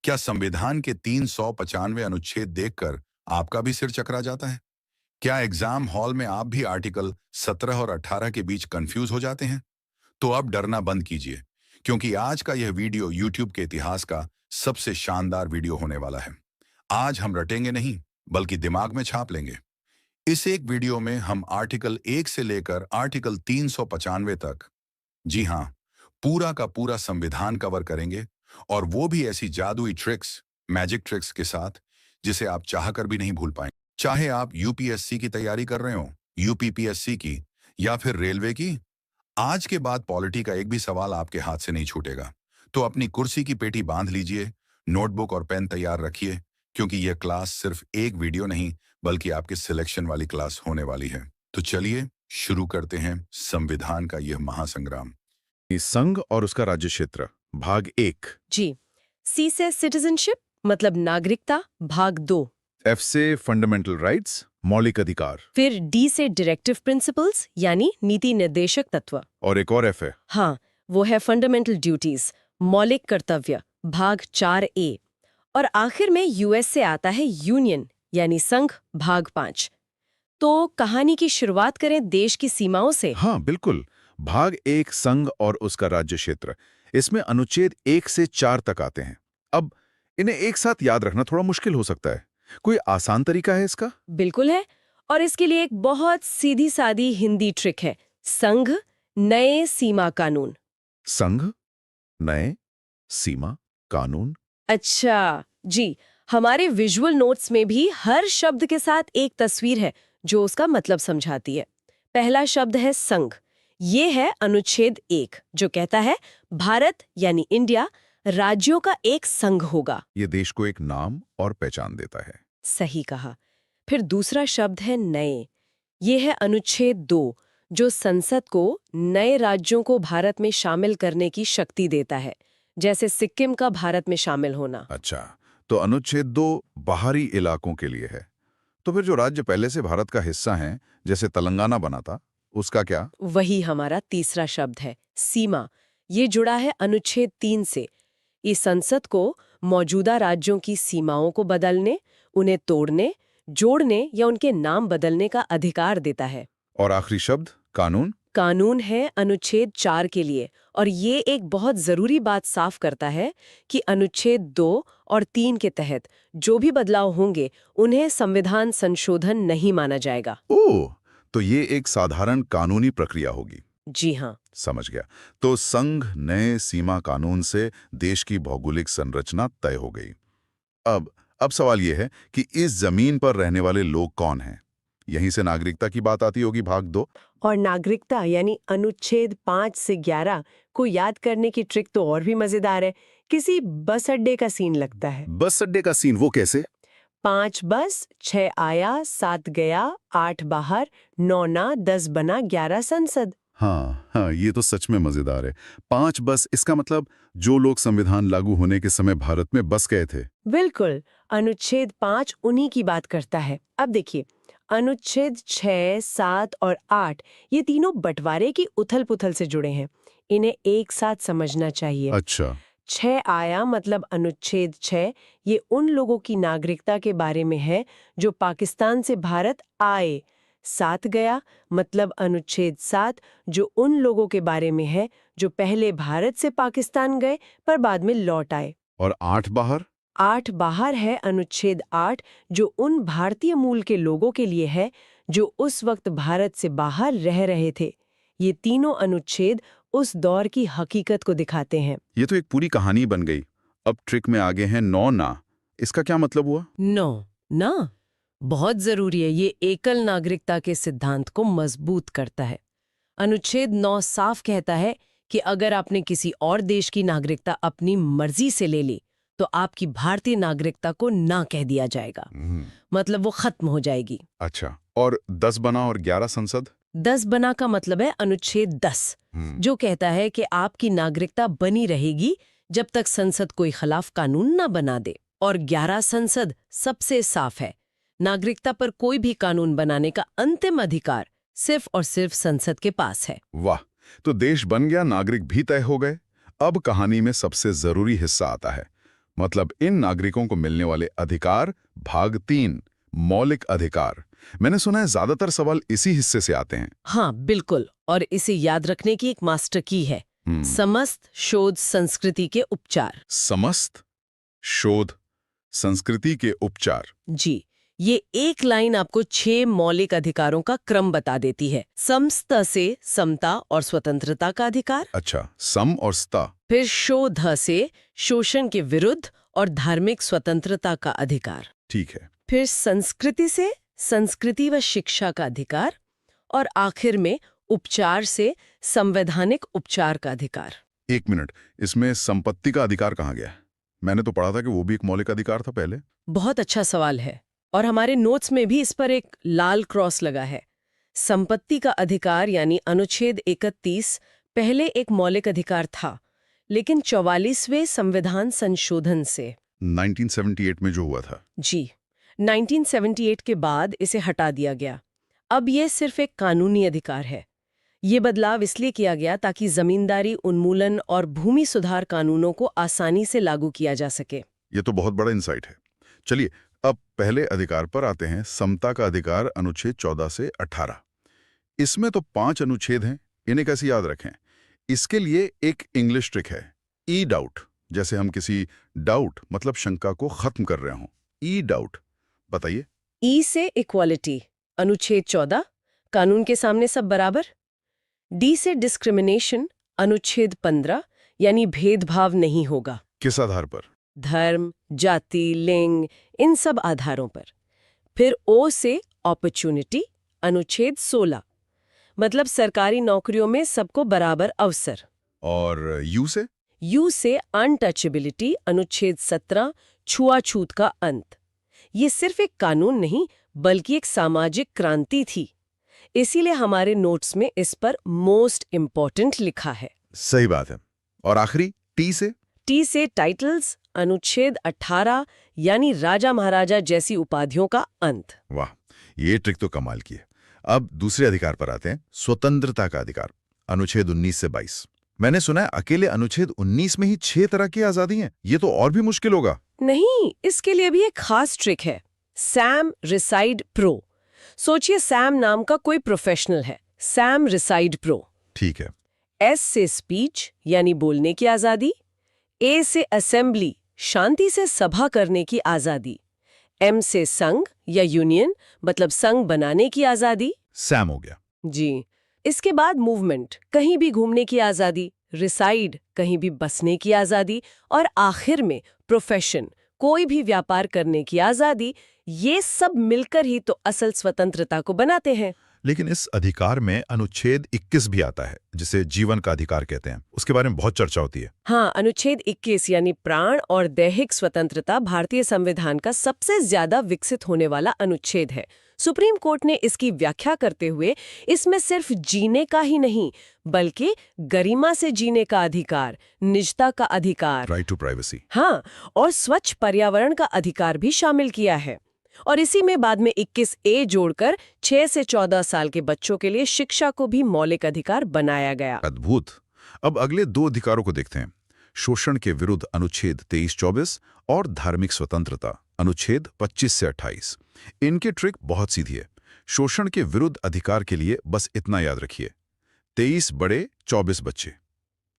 क्या संविधान के 395 अनुच्छेद देखकर आपका भी सिर चकरा जाता है? क्या एग्जाम हॉल में आप भी आर्टिकल 17 और 18 के बीच कंफ्यूज हो जाते हैं? तो अब डरना बंद कीजिए, क्योंकि आज का यह वीडियो यूट्यूब के इतिहास का सबसे शानदार वीडियो होने वाला है। आज हम रटेंगे नहीं, बल्कि दिमाग में छाप लेंगे। इस एक वीडियो में हम आर्टिकल 1 से लेकर आर्टिकल 395 तक, जी हाँ, पूरा का पूरा संविधान कवर करेंगे, और वो भी ऐसी जादुई ट्रिक्स, मैजिक ट्रिक्स के साथ जिसे आप चाहकर भी नहीं भूल पाएंगे। चाहे आप यूपीएससी की तैयारी कर रहे हो, यूपीपीएससी की, या फिर रेलवे की, आज के बाद पॉलिटी का एक भी सवाल आपके हाथ से नहीं छूटेगा। तो अपनी कुर्सी की पेटी बांध लीजिए, नोटबुक और पेन तैयार रखिए, क्योंकि यह क्लास सिर्फ एक वीडियो नहीं, बल्कि आपके सिलेक्शन वाली क्लास होने वाली है। तो चलिए शुरू करते हैं संविधान का यह महासंग्राम। संघ और उसका राज्य क्षेत्र भाग 1। जी। सी से सिटीजनशिप मतलब नागरिकता, भाग 2। एफ से फंडामेंटल राइट्स मौलिक अधिकार। फिर डी से डायरेक्टिव प्रिंसिपल्स यानी नीति निर्देशक तत्व। और एक और एफ है। हाँ, वो है फंडामेंटल ड्यूटीज मौलिक कर्तव्य, भाग 4A। और आखिर में यूएस से आता है यूनियन यानी संघ, भाग 5। तो कहानी की शुरुआत करें देश की सीमाओं से। हाँ बिल्कुल। भाग 1 संघ और उसका राज्य क्षेत्र। इसमें अनुच्छेद 1 से 4 तक आते हैं। अब इन्हें एक साथ याद रखना थोड़ा मुश्किल हो सकता है। कोई आसान तरीका है इसका? बिल्कुल है, और इसके लिए एक बहुत सीधी सादी हिंदी ट्रिक है। संघ नए सीमा कानून। संघ नए सीमा कानून। अच्छा जी, हमारे विजुअल नोट्स में भी हर शब्द के साथ एक तस्वीर है जो उसका मतलब समझाती है। पहला शब्द है संघ। ये है अनुच्छेद 1 जो कहता है भारत यानी इंडिया राज्यों का एक संघ होगा। ये देश को एक नाम और पहचान देता है। सही कहा। फिर दूसरा शब्द है नए। ये है अनुच्छेद 2 जो संसद को नए राज्यों को भारत में शामिल करने की शक्ति देता है, जैसे सिक्किम का भारत में शामिल होना। अच्छा, तो अनुच्छेद 2 बाहरी इलाकों के लिए है। तो फिर जो राज्य पहले से भारत का हिस्सा हैं, जैसे तेलंगाना बना था, उसका क्या? वही हमारा तीसरा शब्द है सीमा। ये जुड़ा है अनुच्छेद 3 से। इस संसद को मौजूदा राज्यों की सीमाओं को बदलने, उन्हें तोड़ने, जोड़ने या उनके नाम बदलने का अधिकार देता है। और आखिरी शब्द कानून। कानून है अनुच्छेद 4 के लिए, और ये एक बहुत जरूरी बात साफ करता है कि अनुच्छेद 2 और 3 के तहत जो भी बदलाव होंगे उन्हें संविधान संशोधन नहीं माना जाएगा। ओह, तो ये एक साधारण कानूनी प्रक्रिया होगी। जी हाँ। समझ गया। तो संघ नए सीमा कानून से देश की भौगोलिक संरचना तय हो गई। अब सवाल ये है कि इस जमीन पर रहने वाले लोग कौन हैं? यहीं से नागरिकता की बात आती होगी, भाग 2। और नागरिकता यानी अनुच्छेद 5 से 11 को याद करने की ट्रिक तो और भी मजेदार है। किसी बस अड्डे का सीन लगता है। बस अड्डे का सीन, वो कैसे? 5 बस, 6 आया, 7 गया, 8 बाहर, 9 ना, 10 बना, 11 संसद। हाँ, ये तो सच में मजेदार है। 5 बस, इसका मतलब जो लोग संविधान लागू होने के समय भारत में बस गए थे। बिल्कुल, अनुच्छेद 5 उन्हीं की बात करता है। अब देखिए, अनुच्छेद 6, 7 और 8 ये तीनों बंटवारे की उथल-पुथल से जुड़े हैं। इन्हें एक साथ समझना चाहिए। अच्छा। 6 आया मतलब अनुच्छेद 6 ये उन लोगों की नागरिकता के बारे में है जो पाकिस्तान से भारत आए। 7 गया मतलब अनुच्छेद 7 जो उन लोगों के बारे में है जो पहले भारत से पाकिस्तान गए पर बाद में लौट आए। और 8 बाहर? 8 बाहर है अनुच्छेद 8 जो उन भारतीय मूल के लोगों के लिए है जो उस वक्त भारत से बाहर रह रहे थे। ये तीनों अनुच्छेद उस दौर की हकीकत को दिखाते हैं। ये तो एक पूरी कहानी बन गई। अब ट्रिक में आगे हैं 9 ना। इसका क्या मतलब हुआ? 9 ना बहुत जरूरी है। ये एकल नागरिकता के सिद्धांत को मजबूत करता है। अनुच्छेद 9 साफ कहता है कि अगर आपने किसी और देश की नागरिकता अपनी मर्जी से ले ली तो आपकी भारतीय नागरिकता को ना कह दिया जाएगा। मतलब वो खत्म हो जाएगी। अच्छा, और 10 बना और 11 संसद? 10 बना का मतलब है अनुच्छेद 10 जो कहता है कि आपकी नागरिकता बनी रहेगी जब तक संसद कोई खिलाफ कानून ना बना दे। और 11 संसद सबसे साफ है। नागरिकता पर कोई भी कानून बनाने का अंतिम अधिकार सिर्फ और सिर्फ संसद के पास है। वाह, तो देश बन गया, नागरिक भी तय हो गए। अब कहानी में सबसे जरूरी हिस्सा आता है, मतलब इन नागरिकों को मिलने वाले अधिकार भाग 3 मौलिक अधिकार। मैंने सुना है ज्यादातर सवाल इसी हिस्से से आते हैं। हाँ बिल्कुल, और इसे याद रखने की एक मास्टर की है, समस्त शोध संस्कृति के उपचार। समस्त शोध संस्कृति के उपचार। जी, ये एक लाइन आपको 6 मौलिक अधिकारों का क्रम बता देती है। समस्त से समता और स्वतंत्रता का अधिकार, अच्छा, सम और स्ता। फिर शोध से शोषण के विरुद्ध और धार्मिक स्वतंत्रता का अधिकार, ठीक है। फिर संस्कृति से संस्कृति व शिक्षा का अधिकार, और आखिर में उपचार से संवैधानिक उपचार का अधिकार। 1 मिनट, इसमें संपत्ति का अधिकार कहाँ गया? मैंने तो पढ़ा था कि वो भी एक मौलिक अधिकार था पहले। बहुत अच्छा सवाल है, और हमारे नोट्स में भी इस पर एक लाल क्रॉस लगा है। संपत्ति का अधिकार यानी अनुच्छेद 31 पहले एक मौलिक अधिकार था, लेकिन 44वें संविधान संशोधन से 1978 में जो हुआ था। जी, 1978 के बाद इसे हटा दिया गया। अब यह सिर्फ एक कानूनी अधिकार है। ये बदलाव इसलिए किया गया ताकि जमींदारी उन्मूलन और भूमि सुधार कानूनों को आसानी से लागू किया जा सके। ये तो बहुत बड़ा इंसाइट है। चलिए, अब पहले अधिकार पर आते हैं, समता का अधिकार अनुच्छेद 14 से 18। इसमें तो 5 अनुच्छेद हैं, इन्हें कैसे याद रखें? इसके लिए एक इंग्लिश ट्रिक है, ई डाउट। जैसे हम किसी डाउट मतलब शंका को खत्म कर रहे हों, ई डाउट। बताइए। ई से इक्वालिटी, अनुच्छेद 14, कानून के सामने सब बराबर। डी से डिस्क्रिमिनेशन, अनुच्छेद 15, यानी भेदभाव नहीं होगा। किस आधार पर? धर्म, जाति, लिंग, इन सब आधारों पर। फिर ओ से अपॉर्चुनिटी, अनुच्छेद 16, मतलब सरकारी नौकरियों में सबको बराबर अवसर। और यू से? यू से अनटचेबिलिटी, अनुच्छेद 17, छुआछूत का अंत। ये सिर्फ एक कानून नहीं बल्कि एक सामाजिक क्रांति थी, इसीलिए हमारे नोट्स में इस पर मोस्ट इम्पॉर्टेंट लिखा है। सही बात है। और आखिरी टी से? टी से टाइटल्स, अनुच्छेद 18, यानी राजा महाराजा जैसी उपाधियों का अंत। वाह, ये ट्रिक तो कमाल की है। अब दूसरे अधिकार पर आते हैं, स्वतंत्रता का अधिकार, अनुच्छेद 19 से 22। मैंने सुना है अकेले अनुच्छेद 19 में ही 6 तरह की आजादी हैं। ये तो और भी मुश्किल होगा। नहीं, इसके लिए भी एक खास ट्रिक है, सैम रिसाइड प्रो। सोचिए, सैम नाम का कोई प्रोफेशनल है, सैम रिसाइड प्रो। ठीक है। एस से स्पीच, यानी बोलने की आजादी। ए से असेंबली, शांति से सभा करने की आजादी। एम से संघ या यूनियन, मतलब संघ बनाने की आजादी। सैम हो गया। जी। इसके बाद मूवमेंट, कहीं भी घूमने की आजादी। रिसाइड, कहीं भी बसने की आजादी। और आखिर में प्रोफेशन, कोई भी व्यापार करने की आजादी। ये सब मिलकर ही तो असल स्वतंत्रता को बनाते हैं। लेकिन इस अधिकार में अनुच्छेद 21 भी आता है, जिसे जीवन का अधिकार कहते हैं। उसके बारे में बहुत चर्चा होती है। हाँ, अनुच्छेद 21 यानी प्राण और दैहिक स्वतंत्रता भारतीय संविधान का सबसे ज्यादा विकसित होने वाला अनुच्छेद है। सुप्रीम कोर्ट ने इसकी व्याख्या करते हुए इसमें सिर्फ जीने का ही नहीं बल्कि गरिमा से जीने का अधिकार, निजता का अधिकार, राइट टू प्राइवेसी, हाँ, और स्वच्छ पर्यावरण का अधिकार भी शामिल किया है। और इसी में बाद में 21A जोड़कर 6 से 14 साल के बच्चों के लिए शिक्षा को भी मौलिक अधिकार बनाया गया। अद्भुत। अब अगले 2 अधिकारों को देखते हैं, शोषण के विरुद्ध अनुच्छेद 23-24 और धार्मिक स्वतंत्रता अनुच्छेद 25 से 28। इनकी ट्रिक बहुत सीधी है। शोषण के विरुद्ध अधिकार के लिए बस इतना याद रखिए, 23 बड़े 24 बच्चे।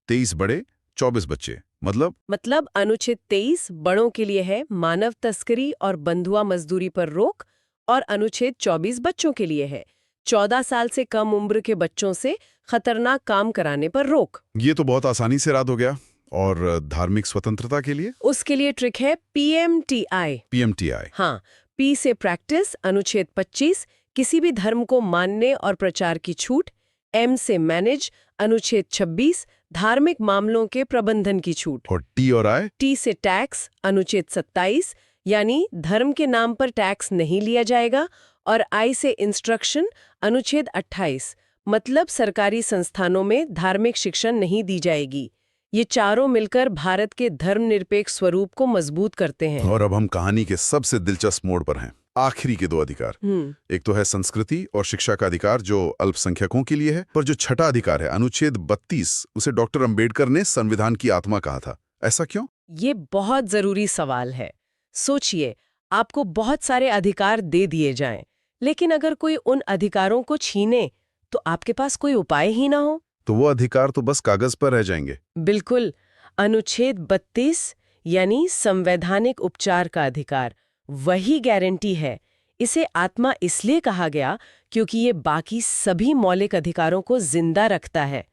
23 बड़े 24 बच्चे मतलब अनुच्छेद 23 बड़ों के लिए है मानव तस्करी और बंधुआ मजदूरी पर रोक, और अनुच्छेद 24 बच्चों के लिए है 14 साल से कम उम्र के बच्चों से खतरनाक काम कराने पर रोक। ये तो बहुत आसानी से याद हो गया। और धार्मिक स्वतंत्रता के लिए? उसके लिए ट्रिक है PMTI। PMTI। हाँ, P से प्रैक्टिस, अनुच्छेद 25, किसी भी धर्म को मानने और प्रचार की छूट। M से मैनेज, अनुच्छेद 26, धार्मिक मामलों के प्रबंधन की छूट। और T और I? T से टैक्स, अनुच्छेद 27, यानी धर्म के नाम पर टैक्स नहीं लिया जाएगा। और I से इंस्ट्रक्शन, अनुच्छेद 28, मतलब सरकारी संस्थानों में धार्मिक शिक्षा नहीं दी जाएगी। ये चारों मिलकर भारत के धर्मनिरपेक्ष स्वरूप को मजबूत करते हैं। और अब हम कहानी के सबसे दिलचस्प मोड़ पर हैं, आखिरी के 2 अधिकार। एक तो है संस्कृति और शिक्षा का अधिकार जो अल्पसंख्यकों के लिए है, पर जो छठा अधिकार है अनुच्छेद 32, उसे डॉक्टर अंबेडकर ने संविधान की आत्मा कहा था। ऐसा क्यों? ये बहुत जरूरी सवाल है। सोचिए, आपको बहुत सारे अधिकार दे दिए जाएं, लेकिन अगर कोई उन अधिकारों को छीने तो आपके पास कोई उपाय ही ना हो। तो वो अधिकार तो बस कागज पर रह जाएंगे। बिल्कुल। अनुच्छेद 32 यानी संवैधानिक उपचार का अधिकार वही गारंटी है। इसे आत्मा इसलिए कहा गया क्योंकि ये बाकी सभी मौलिक अधिकारों को जिंदा रखता है।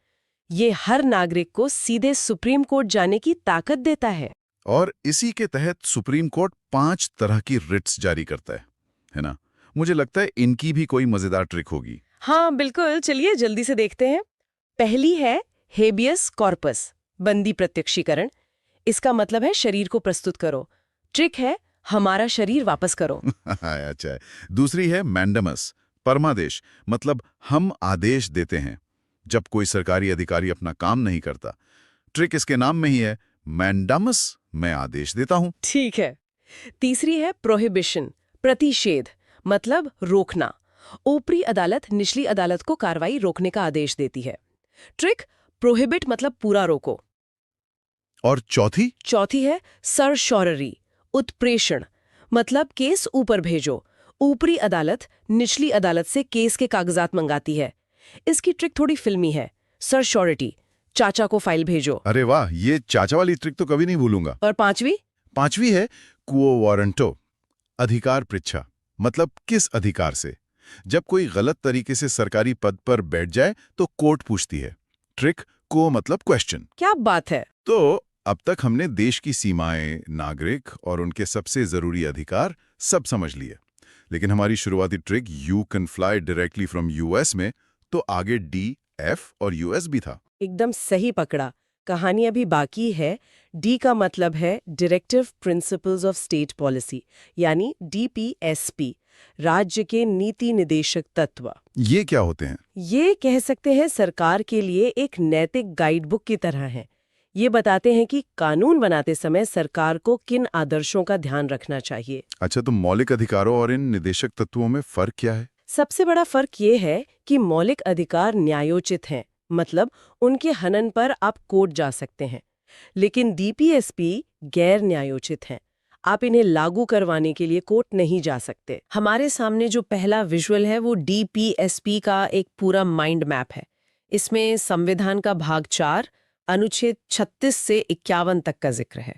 ये हर नागरिक को सीधे सुप्रीम कोर्ट जाने की ताकत देता है। और इसी के तहत सुप्रीम कोर्ट 5 तरह की रिट्स जारी करता है ना? मुझे लगता है इनकी भी कोई मजेदार ट्रिक होगी। हाँ बिल्कुल, चलिए जल्दी से देखते हैं। पहली है हेबियस कॉर्पस, बंदी प्रत्यक्षीकरण। इसका मतलब है शरीर को प्रस्तुत करो। ट्रिक है हमारा शरीर वापस करो। अच्छा है। दूसरी है मैंडमस, परमादेश, मतलब हम आदेश देते हैं जब कोई सरकारी अधिकारी अपना काम नहीं करता। ट्रिक इसके नाम में ही है, मैंडामस, मैं आदेश देता हूं। ठीक है। तीसरी है प्रोहिबिशन, प्रतिषेध, मतलब रोकना। ऊपरी अदालत निचली अदालत को कार्रवाई रोकने का आदेश देती है। ट्रिक प्रोहिबिट मतलब पूरा रोको। और चौथी है सरशॉररी, उत्प्रेषण, मतलब केस ऊपर भेजो। ऊपरी अदालत निचली अदालत से केस के कागजात मंगाती है। इसकी ट्रिक थोड़ी फिल्मी है। सरशॉरिटी, चाचा को फाइल भेजो। अरे वाह, ये चाचा वाली ट्रिक तो कभी नहीं भूलूंगा। और पांचवी है क्वो वारंटो, अधिकार पृच्छा, मतलब किस अधिकार से। जब कोई गलत तरीके से सरकारी पद पर बैठ जाए तो कोर्ट पूछती है। ट्रिक को मतलब क्वेश्चन। क्या बात है। तो अब तक हमने देश की सीमाएं, नागरिक और उनके सबसे जरूरी अधिकार सब समझ लिए। लेकिन हमारी शुरुआती trick you can fly directly from US में तो आगे डी, एफ और यूएस भी था। एकदम सही पकड़ा। कहानी अभी बाकी है। डी का मतलब है directive principles of state policy, यानी डीपीएसपी, राज्य के नीति निदेशक तत्व। ये क्या होते हैं? ये कह सकते हैं सरकार के लिए एक नैतिक गाइडबुक की तरह है। ये बताते हैं कि कानून बनाते समय सरकार को किन आदर्शों का ध्यान रखना चाहिए। अच्छा, तो मौलिक अधिकारों और इन निदेशक तत्वों में फर्क क्या है? सबसे बड़ा फर्क ये है कि मौलिक अधिकार न्यायोचित हैं, मतलब उनके हनन पर आप कोर्ट जा सकते हैं। लेकिन डीपीएसपी गैर न्यायोचित हैं। आप इन्हें लागू करवाने के लिए कोर्ट नहीं जा सकते। हमारे सामने जो पहला विजुअल है वो डीपीएसपी का एक पूरा माइंड मैप है। इसमें संविधान का भाग 4, अनुच्छेद 36 से 51 तक का जिक्र है।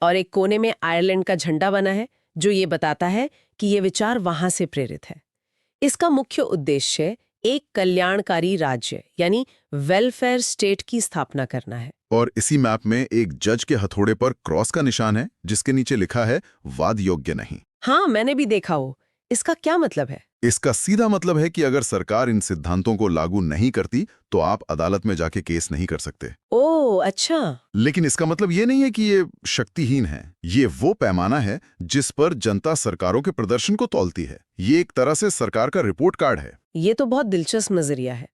और एक कोने में आयरलैंड का झंडा बना है जो ये बताता है कि ये विचार वहां से प्रेरित है। इसका मुख्य उद्देश्य एक कल्याणकारी राज्य यानी वेलफेयर स्टेट की स्थापना करना है। और इसी मैप में एक जज के हथौड़े पर क्रॉस का निशान है जिसके नीचे लिखा है वाद योग्य नहीं। हाँ, मैंने भी देखा हो। इसका क्या मतलब है? इसका सीधा मतलब है कि अगर सरकार इन सिद्धांतों को लागू नहीं करती तो आप अदालत में जाके केस नहीं कर सकते। ओह अच्छा। लेकिन इसका मतलब ये नहीं है कि ये शक्तिहीन है। ये वो पैमाना है जिस पर जनता सरकारों के प्रदर्शन को तौलती है। ये एक तरह से सरकार का रिपोर्ट कार्ड है। ये तो बहुत दिलचस्प नजरिया है।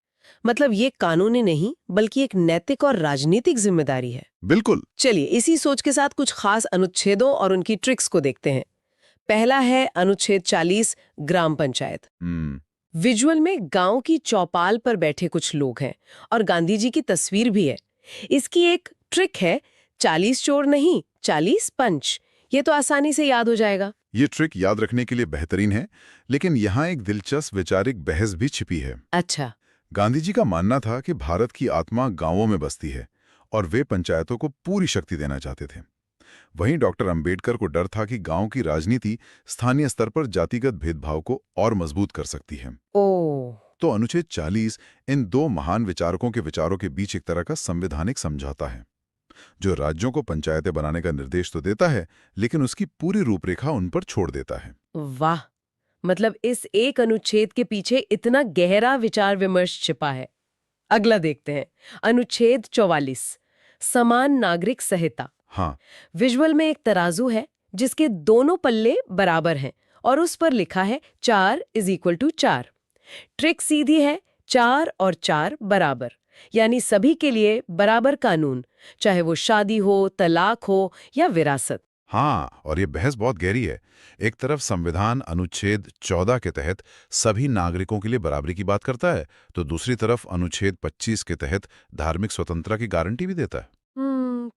मतलब ये कानूनी नहीं बल्कि एक नैतिक और राजनीतिक जिम्मेदारी है। बिल्कुल। चलिए इसी सोच के साथ कुछ खास अनुच्छेदों और उनकी ट्रिक्स को देखते हैं। पहला है अनुच्छेद 40, ग्राम पंचायत। विजुअल में गांव की चौपाल पर बैठे कुछ लोग हैं और गांधी जी की तस्वीर भी है। इसकी एक ट्रिक है, 40 चोर नहीं 40 पंच। ये तो आसानी से याद हो जाएगा। ये ट्रिक याद रखने के लिए बेहतरीन है, लेकिन यहाँ एक दिलचस्प वैचारिक बहस भी छिपी है। अच्छा। गांधी जी का मानना था कि भारत की आत्मा गांवों में बसती है और वे पंचायतों को पूरी शक्ति देना चाहते थे। वहीं डॉक्टर अंबेडकर को डर था कि गांव की राजनीति स्थानीय स्तर पर जातिगत भेदभाव को और मजबूत कर सकती है। तो अनुच्छेद 40 इन दो महान विचारकों के विचारों के बीच एक तरह का संवैधानिक समझौता है, जो राज्यों को पंचायतें बनाने का निर्देश तो देता है, लेकिन उसकी पूरी रूपरेखा उन पर छोड़ देता है। वाह, मतलब इस एक अनुच्छेद के पीछे इतना गहरा विचार विमर्श छिपा है। अगला देखते हैं, अनुच्छेद 44, समान नागरिक संहिता। हाँ। विजुअल में एक तराजू है जिसके दोनों पल्ले बराबर हैं और उस पर लिखा है 4 = 4। ट्रिक सीधी है, 4 और 4 बराबर, यानी सभी के लिए बराबर कानून, चाहे वो शादी हो, तलाक हो या विरासत। हाँ, और ये बहस बहुत गहरी है। एक तरफ संविधान अनुच्छेद 14 के तहत सभी नागरिकों के लिए बराबरी की बात करता है, तो दूसरी तरफ अनुच्छेद 25 के तहत धार्मिक स्वतंत्रता की गारंटी भी देता है।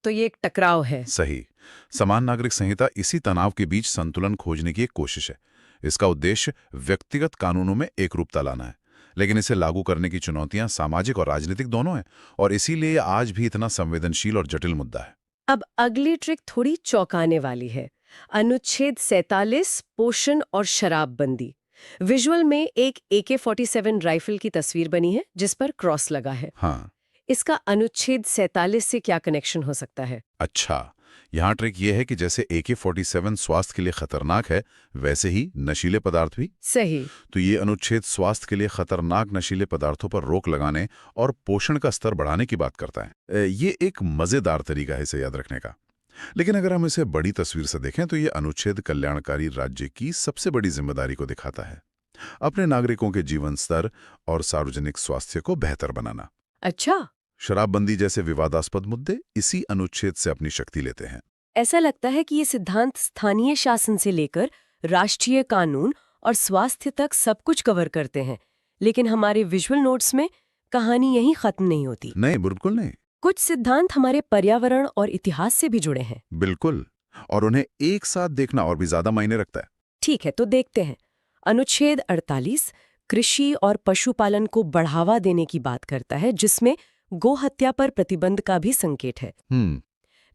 तो ये एक टकराव है। सही। समान नागरिक संहिता इसी तनाव के बीच संतुलन खोजने की एक कोशिश है। इसका उद्देश्य व्यक्तिगत कानूनों में एकरूपता लाना है, लेकिन इसे लागू करने की चुनौतियां सामाजिक और राजनीतिक दोनों हैं, और इसीलिए ये आज भी इतना संवेदनशील और जटिल मुद्दा है। अब अगली ट्रिक थोड़ी चौंकाने वाली है। अनुच्छेद 47 पोषण और शराबबंदी। विजुअल में एक AK-47 राइफल की तस्वीर बनी है जिस पर क्रॉस लगा है। हाँ, इसका अनुच्छेद 47 से क्या कनेक्शन हो सकता है? अच्छा। यहाँ ट्रिक ये है कि जैसे AK-47 स्वास्थ्य के लिए खतरनाक है, वैसे ही नशीले पदार्थ भी। सही। तो ये अनुच्छेद स्वास्थ्य के लिए खतरनाक नशीले पदार्थों पर रोक लगाने और पोषण का स्तर बढ़ाने की बात करता है। ये एक मजेदार तरीका है इसे याद रखने का। लेकिन अगर हम इसे बड़ी तस्वीर से देखें तो ये अनुच्छेद कल्याणकारी राज्य की सबसे बड़ी जिम्मेदारी को दिखाता है, अपने नागरिकों के जीवन स्तर और सार्वजनिक स्वास्थ्य को बेहतर बनाना। अच्छा, शराबबंदी जैसे विवादास्पद मुद्दे इसी अनुच्छेद से अपनी शक्ति लेते हैं। ऐसा लगता है कि ये सिद्धांत स्थानीय शासन से लेकर राष्ट्रीय कानून और स्वास्थ्य तक सब कुछ कवर करते हैं। लेकिन हमारे विजुअल नोट्स में कहानी यहीं खत्म नहीं होती। नहीं, बिल्कुल नहीं। कुछ सिद्धांत हमारे पर्यावरण और इतिहास से भी जुड़े हैं। बिल्कुल, और उन्हें एक साथ देखना और भी ज्यादा मायने रखता है। ठीक है, तो देखते हैं। अनुच्छेद 48 कृषि और पशुपालन को बढ़ावा देने की बात करता है, जिसमें गोहत्या पर प्रतिबंध का भी संकेत है।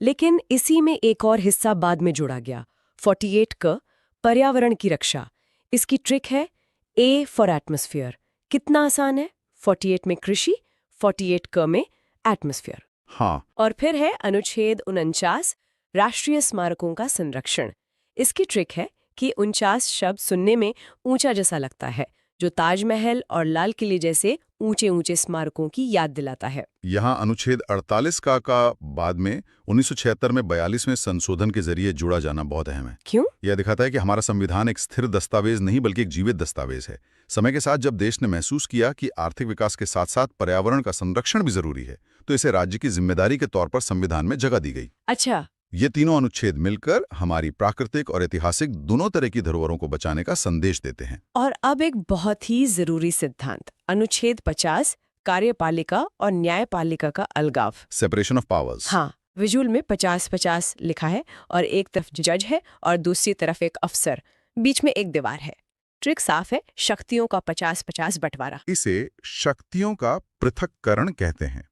लेकिन इसी में एक और हिस्सा बाद में जोड़ा गया, 48 क पर्यावरण की रक्षा। इसकी ट्रिक है A फॉर एटमॉस्फेयर। कितना आसान है, 48 में कृषि, 48 क में एटमॉस्फेयर। हाँ, और फिर है अनुच्छेद 49 राष्ट्रीय स्मारकों का संरक्षण। इसकी ट्रिक है कि 49 शब्द सुनने में ऊंचा जैसा लगता है, जो ताजमहल और लाल किले जैसे ऊंचे ऊंचे स्मारकों की याद दिलाता है। यहाँ अनुच्छेद 48 का बाद में 1976 में 42वें संशोधन के जरिए जोड़ा जाना बहुत अहम है। क्यों? यह दिखाता है कि हमारा संविधान एक स्थिर दस्तावेज नहीं बल्कि एक जीवित दस्तावेज है। समय के साथ जब देश ने महसूस किया कि आर्थिक विकास के साथ साथ पर्यावरण का संरक्षण भी जरूरी है, तो इसे राज्य की जिम्मेदारी के तौर पर संविधान में जगह दी गई। अच्छा, ये तीनों अनुच्छेद मिलकर हमारी प्राकृतिक और ऐतिहासिक दोनों तरह की धरोहरों को बचाने का संदेश देते हैं। और अब एक बहुत ही जरूरी सिद्धांत, अनुच्छेद 50 कार्यपालिका और न्यायपालिका का अलगाव। Separation of powers. हाँ, विजुअल में 50-50 लिखा है और एक तरफ जज है और दूसरी तरफ एक अफसर, बीच में एक दीवार है। ट्रिक साफ है, शक्तियों का 50-50 बंटवारा। इसे शक्तियों का पृथक्करण कहते हैं।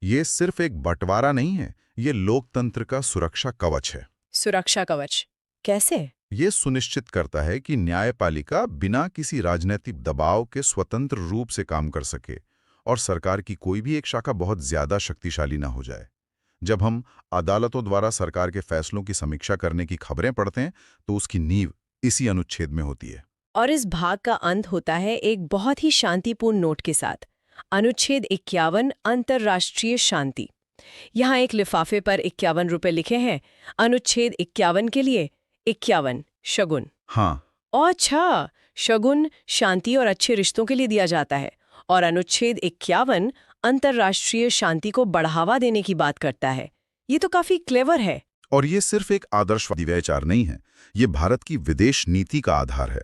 ये सिर्फ एक बंटवारा नहीं है, ये लोकतंत्र का सुरक्षा कवच है। सुरक्षा कवच कैसे? ये सुनिश्चित करता है कि न्यायपालिका बिना किसी राजनीतिक दबाव के स्वतंत्र रूप से काम कर सके और सरकार की कोई भी एक शाखा बहुत ज्यादा शक्तिशाली ना हो जाए। जब हम अदालतों द्वारा सरकार के फैसलों की समीक्षा करने की खबरें पढ़ते हैं तो उसकी नींव इसी अनुच्छेद में होती है। और इस भाग का अंत होता है एक बहुत ही शांतिपूर्ण नोट के साथ, अनुच्छेद 51 अंतर्राष्ट्रीय शांति। यहाँ एक लिफाफे पर 51 रुपए लिखे हैं। अनुच्छेद 51 के लिए 51 शगुन। हाँ, अच्छा, शगुन शांति और अच्छे रिश्तों के लिए दिया जाता है, और अनुच्छेद 51 अंतर्राष्ट्रीय शांति को बढ़ावा देने की बात करता है। ये तो काफी क्लेवर है। और ये सिर्फ एक आदर्शवादी विचार नहीं है, ये भारत की विदेश नीति का आधार है।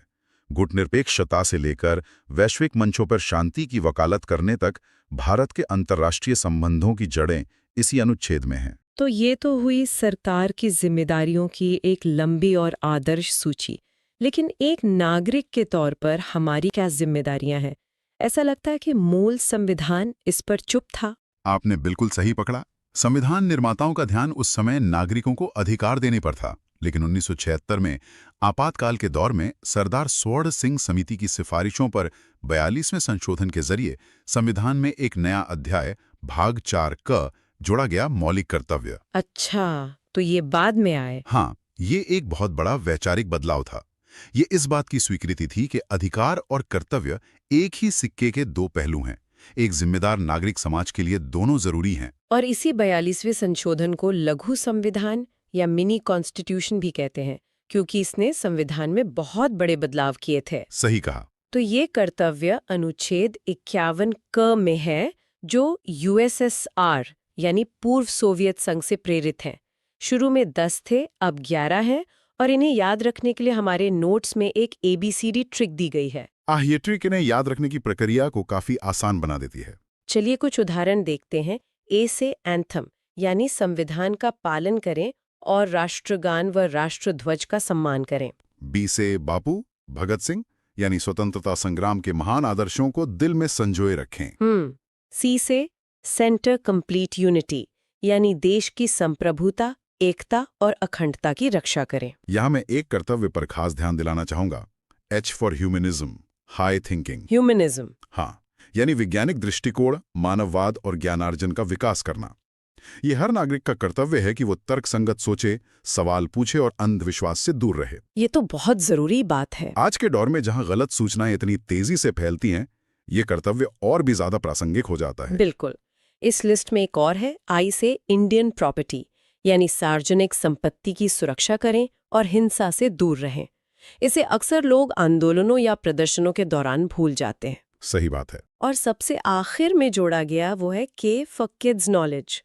गुटनिरपेक्षता से लेकर वैश्विक मंचों पर शांति की वकालत करने तक भारत के अंतर्राष्ट्रीय संबंधों की जड़ें इसी अनुच्छेद में हैं। तो ये तो हुई सरकार की जिम्मेदारियों की एक लंबी और आदर्श सूची। लेकिन एक नागरिक के तौर पर हमारी क्या जिम्मेदारियां हैं? ऐसा लगता है कि मूल संविधान इस पर चुप था। आपने बिल्कुल सही पकड़ा। संविधान निर्माताओं का ध्यान उस समय नागरिकों को अधिकार देने पर था, लेकिन 1976 में आपातकाल के दौर में सरदार स्वर्ण सिंह समिति की सिफारिशों पर 42वें संशोधन के जरिए संविधान में एक नया अध्याय भाग 4 क जोड़ा गया, मौलिक कर्तव्य। अच्छा, तो ये बाद में आए। हाँ, ये एक बहुत बड़ा वैचारिक बदलाव था। ये इस बात की स्वीकृति थी कि अधिकार और कर्तव्य एक ही सिक्के के दो पहलू हैं। एक जिम्मेदार नागरिक समाज के लिए दोनों जरूरी हैं। और इसी 42वें संशोधन को लघु संविधान या मिनी कॉन्स्टिट्यूशन भी कहते हैं, क्योंकि इसने संविधान में बहुत बड़े बदलाव किए थे। सही कहा। तो ये कर्तव्य अनुच्छेद 51 क में है, जो USSR यानी पूर्व सोवियत संघ से प्रेरित हैं। शुरू में 10 थे, अब 11 हैं, और इन्हें याद रखने के लिए हमारे नोट्स में एक ABCD ट्रिक दी गई है। ये ट्रिक इन्हें याद रखने की प्रक्रिया को काफी आसान बना देती है। चलिए कुछ उदाहरण देखते हैं। A से एंथम यानी संविधान का पालन करें और राष्ट्रगान व राष्ट्रध्वज का सम्मान करें। बी से बापू, भगत सिंह यानी स्वतंत्रता संग्राम के महान आदर्शों को दिल में संजोए रखें। सी से सेंटर कंप्लीट यूनिटी यानी देश की संप्रभुता, एकता और अखंडता की रक्षा करें। यहाँ मैं एक कर्तव्य पर खास ध्यान दिलाना चाहूंगा, H for humanism, high thinking. Humanism, हाँ, यानी वैज्ञानिक दृष्टिकोण, मानववाद और ज्ञानार्जन का विकास करना। ये हर नागरिक का कर्तव्य है कि वो तर्कसंगत सोचे, सवाल पूछे और अंधविश्वास से दूर रहे। ये तो बहुत जरूरी बात है। आज के दौर में जहां गलत सूचनाएं इतनी तेजी से फैलती हैं, ये कर्तव्य और भी ज्यादा प्रासंगिक हो जाता है। बिल्कुल। इस लिस्ट में एक और है, आई से इंडियन प्रॉपर्टी यानी सार्वजनिक संपत्ति की सुरक्षा करें और हिंसा से दूर रहें। इसे अक्सर लोग आंदोलनों या प्रदर्शनों के दौरान भूल जाते हैं। सही बात है। और सबसे आखिर में जोड़ा गया वो है के फॉर किड्स नॉलेज।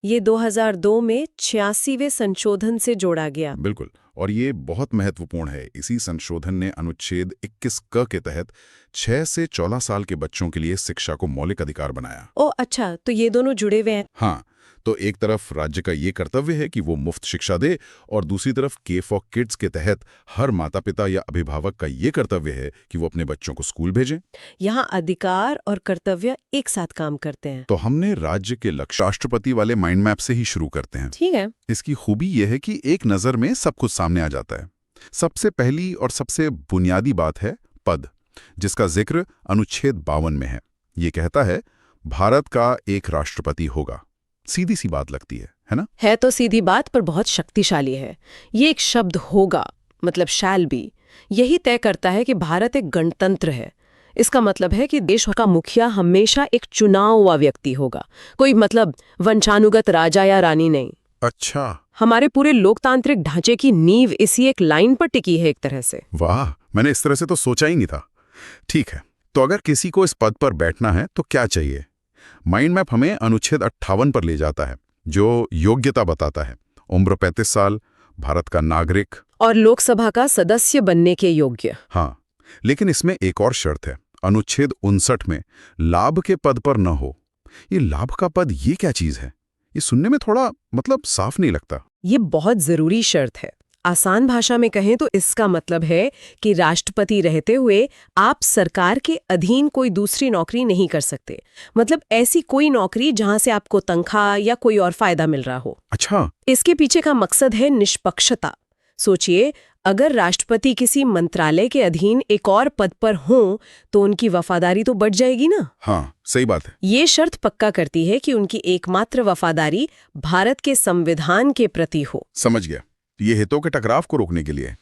ये 2002 में 86वें संशोधन से जोड़ा गया। बिल्कुल, और ये बहुत महत्वपूर्ण है। इसी संशोधन ने अनुच्छेद 21 क के तहत 6 से 14 साल के बच्चों के लिए शिक्षा को मौलिक अधिकार बनाया। ओ अच्छा, तो ये दोनों जुड़े हुए हैं। हाँ, तो एक तरफ राज्य का ये कर्तव्य है कि वो मुफ्त शिक्षा दे, और दूसरी तरफ के फॉर किड्स के तहत हर माता पिता या अभिभावक का ये कर्तव्य है कि वो अपने बच्चों को स्कूल भेजें। यहाँ अधिकार और कर्तव्य एक साथ काम करते हैं। तो हमने राज्य के लक्ष्य राष्ट्रपति वाले माइंड मैप से ही शुरू करते हैं। ठीक है। इसकी खूबी यह है कि एक नज़र में सब कुछ सामने आ जाता है। सबसे पहली और सबसे बुनियादी बात है पद, जिसका जिक्र अनुच्छेद 52 में है। ये कहता है भारत का एक राष्ट्रपति होगा। सीधी सी बात लगती है ना? है तो सीधी बात, पर बहुत शक्तिशाली है। ये एक शब्द होगा, मतलब शैल बी, यही तय करता है कि भारत एक गणतंत्र है। इसका मतलब है कि देश का मुखिया हमेशा एक चुनाव हुआ व्यक्ति होगा, कोई मतलब वंशानुगत राजा या रानी नहीं। अच्छा, हमारे पूरे लोकतांत्रिक ढांचे की नींव इसी एक लाइन पर टिकी है एक तरह से। वाह, मैंने इस तरह से तो सोचा ही नहीं था। ठीक है, तो अगर किसी को इस पद पर बैठना है तो क्या चाहिए? माइंड मैप हमें अनुच्छेद 58 पर ले जाता है, जो योग्यता बताता है। उम्र 35 साल, भारत का नागरिक और लोकसभा का सदस्य बनने के योग्य। हाँ, लेकिन इसमें एक और शर्त है। अनुच्छेद 59 में लाभ के पद पर न हो। ये लाभ का पद, ये क्या चीज है? ये सुनने में थोड़ा मतलब साफ नहीं लगता। ये बहुत जरूरी शर्त है। आसान भाषा में कहें तो इसका मतलब है कि राष्ट्रपति रहते हुए आप सरकार के अधीन कोई दूसरी नौकरी नहीं कर सकते। मतलब ऐसी कोई नौकरी जहां से आपको तनख्वाह या कोई और फायदा मिल रहा हो। अच्छा, इसके पीछे का मकसद है निष्पक्षता। सोचिए, अगर राष्ट्रपति किसी मंत्रालय के अधीन एक और पद पर हों तो उनकी वफादारी तो बढ़ जाएगी ना। हाँ, सही बात है। ये शर्त पक्का करती है कि उनकी एकमात्र वफादारी भारत के संविधान के प्रति हो। समझ गया। ये हितों के टकराव को रोकने के लिए।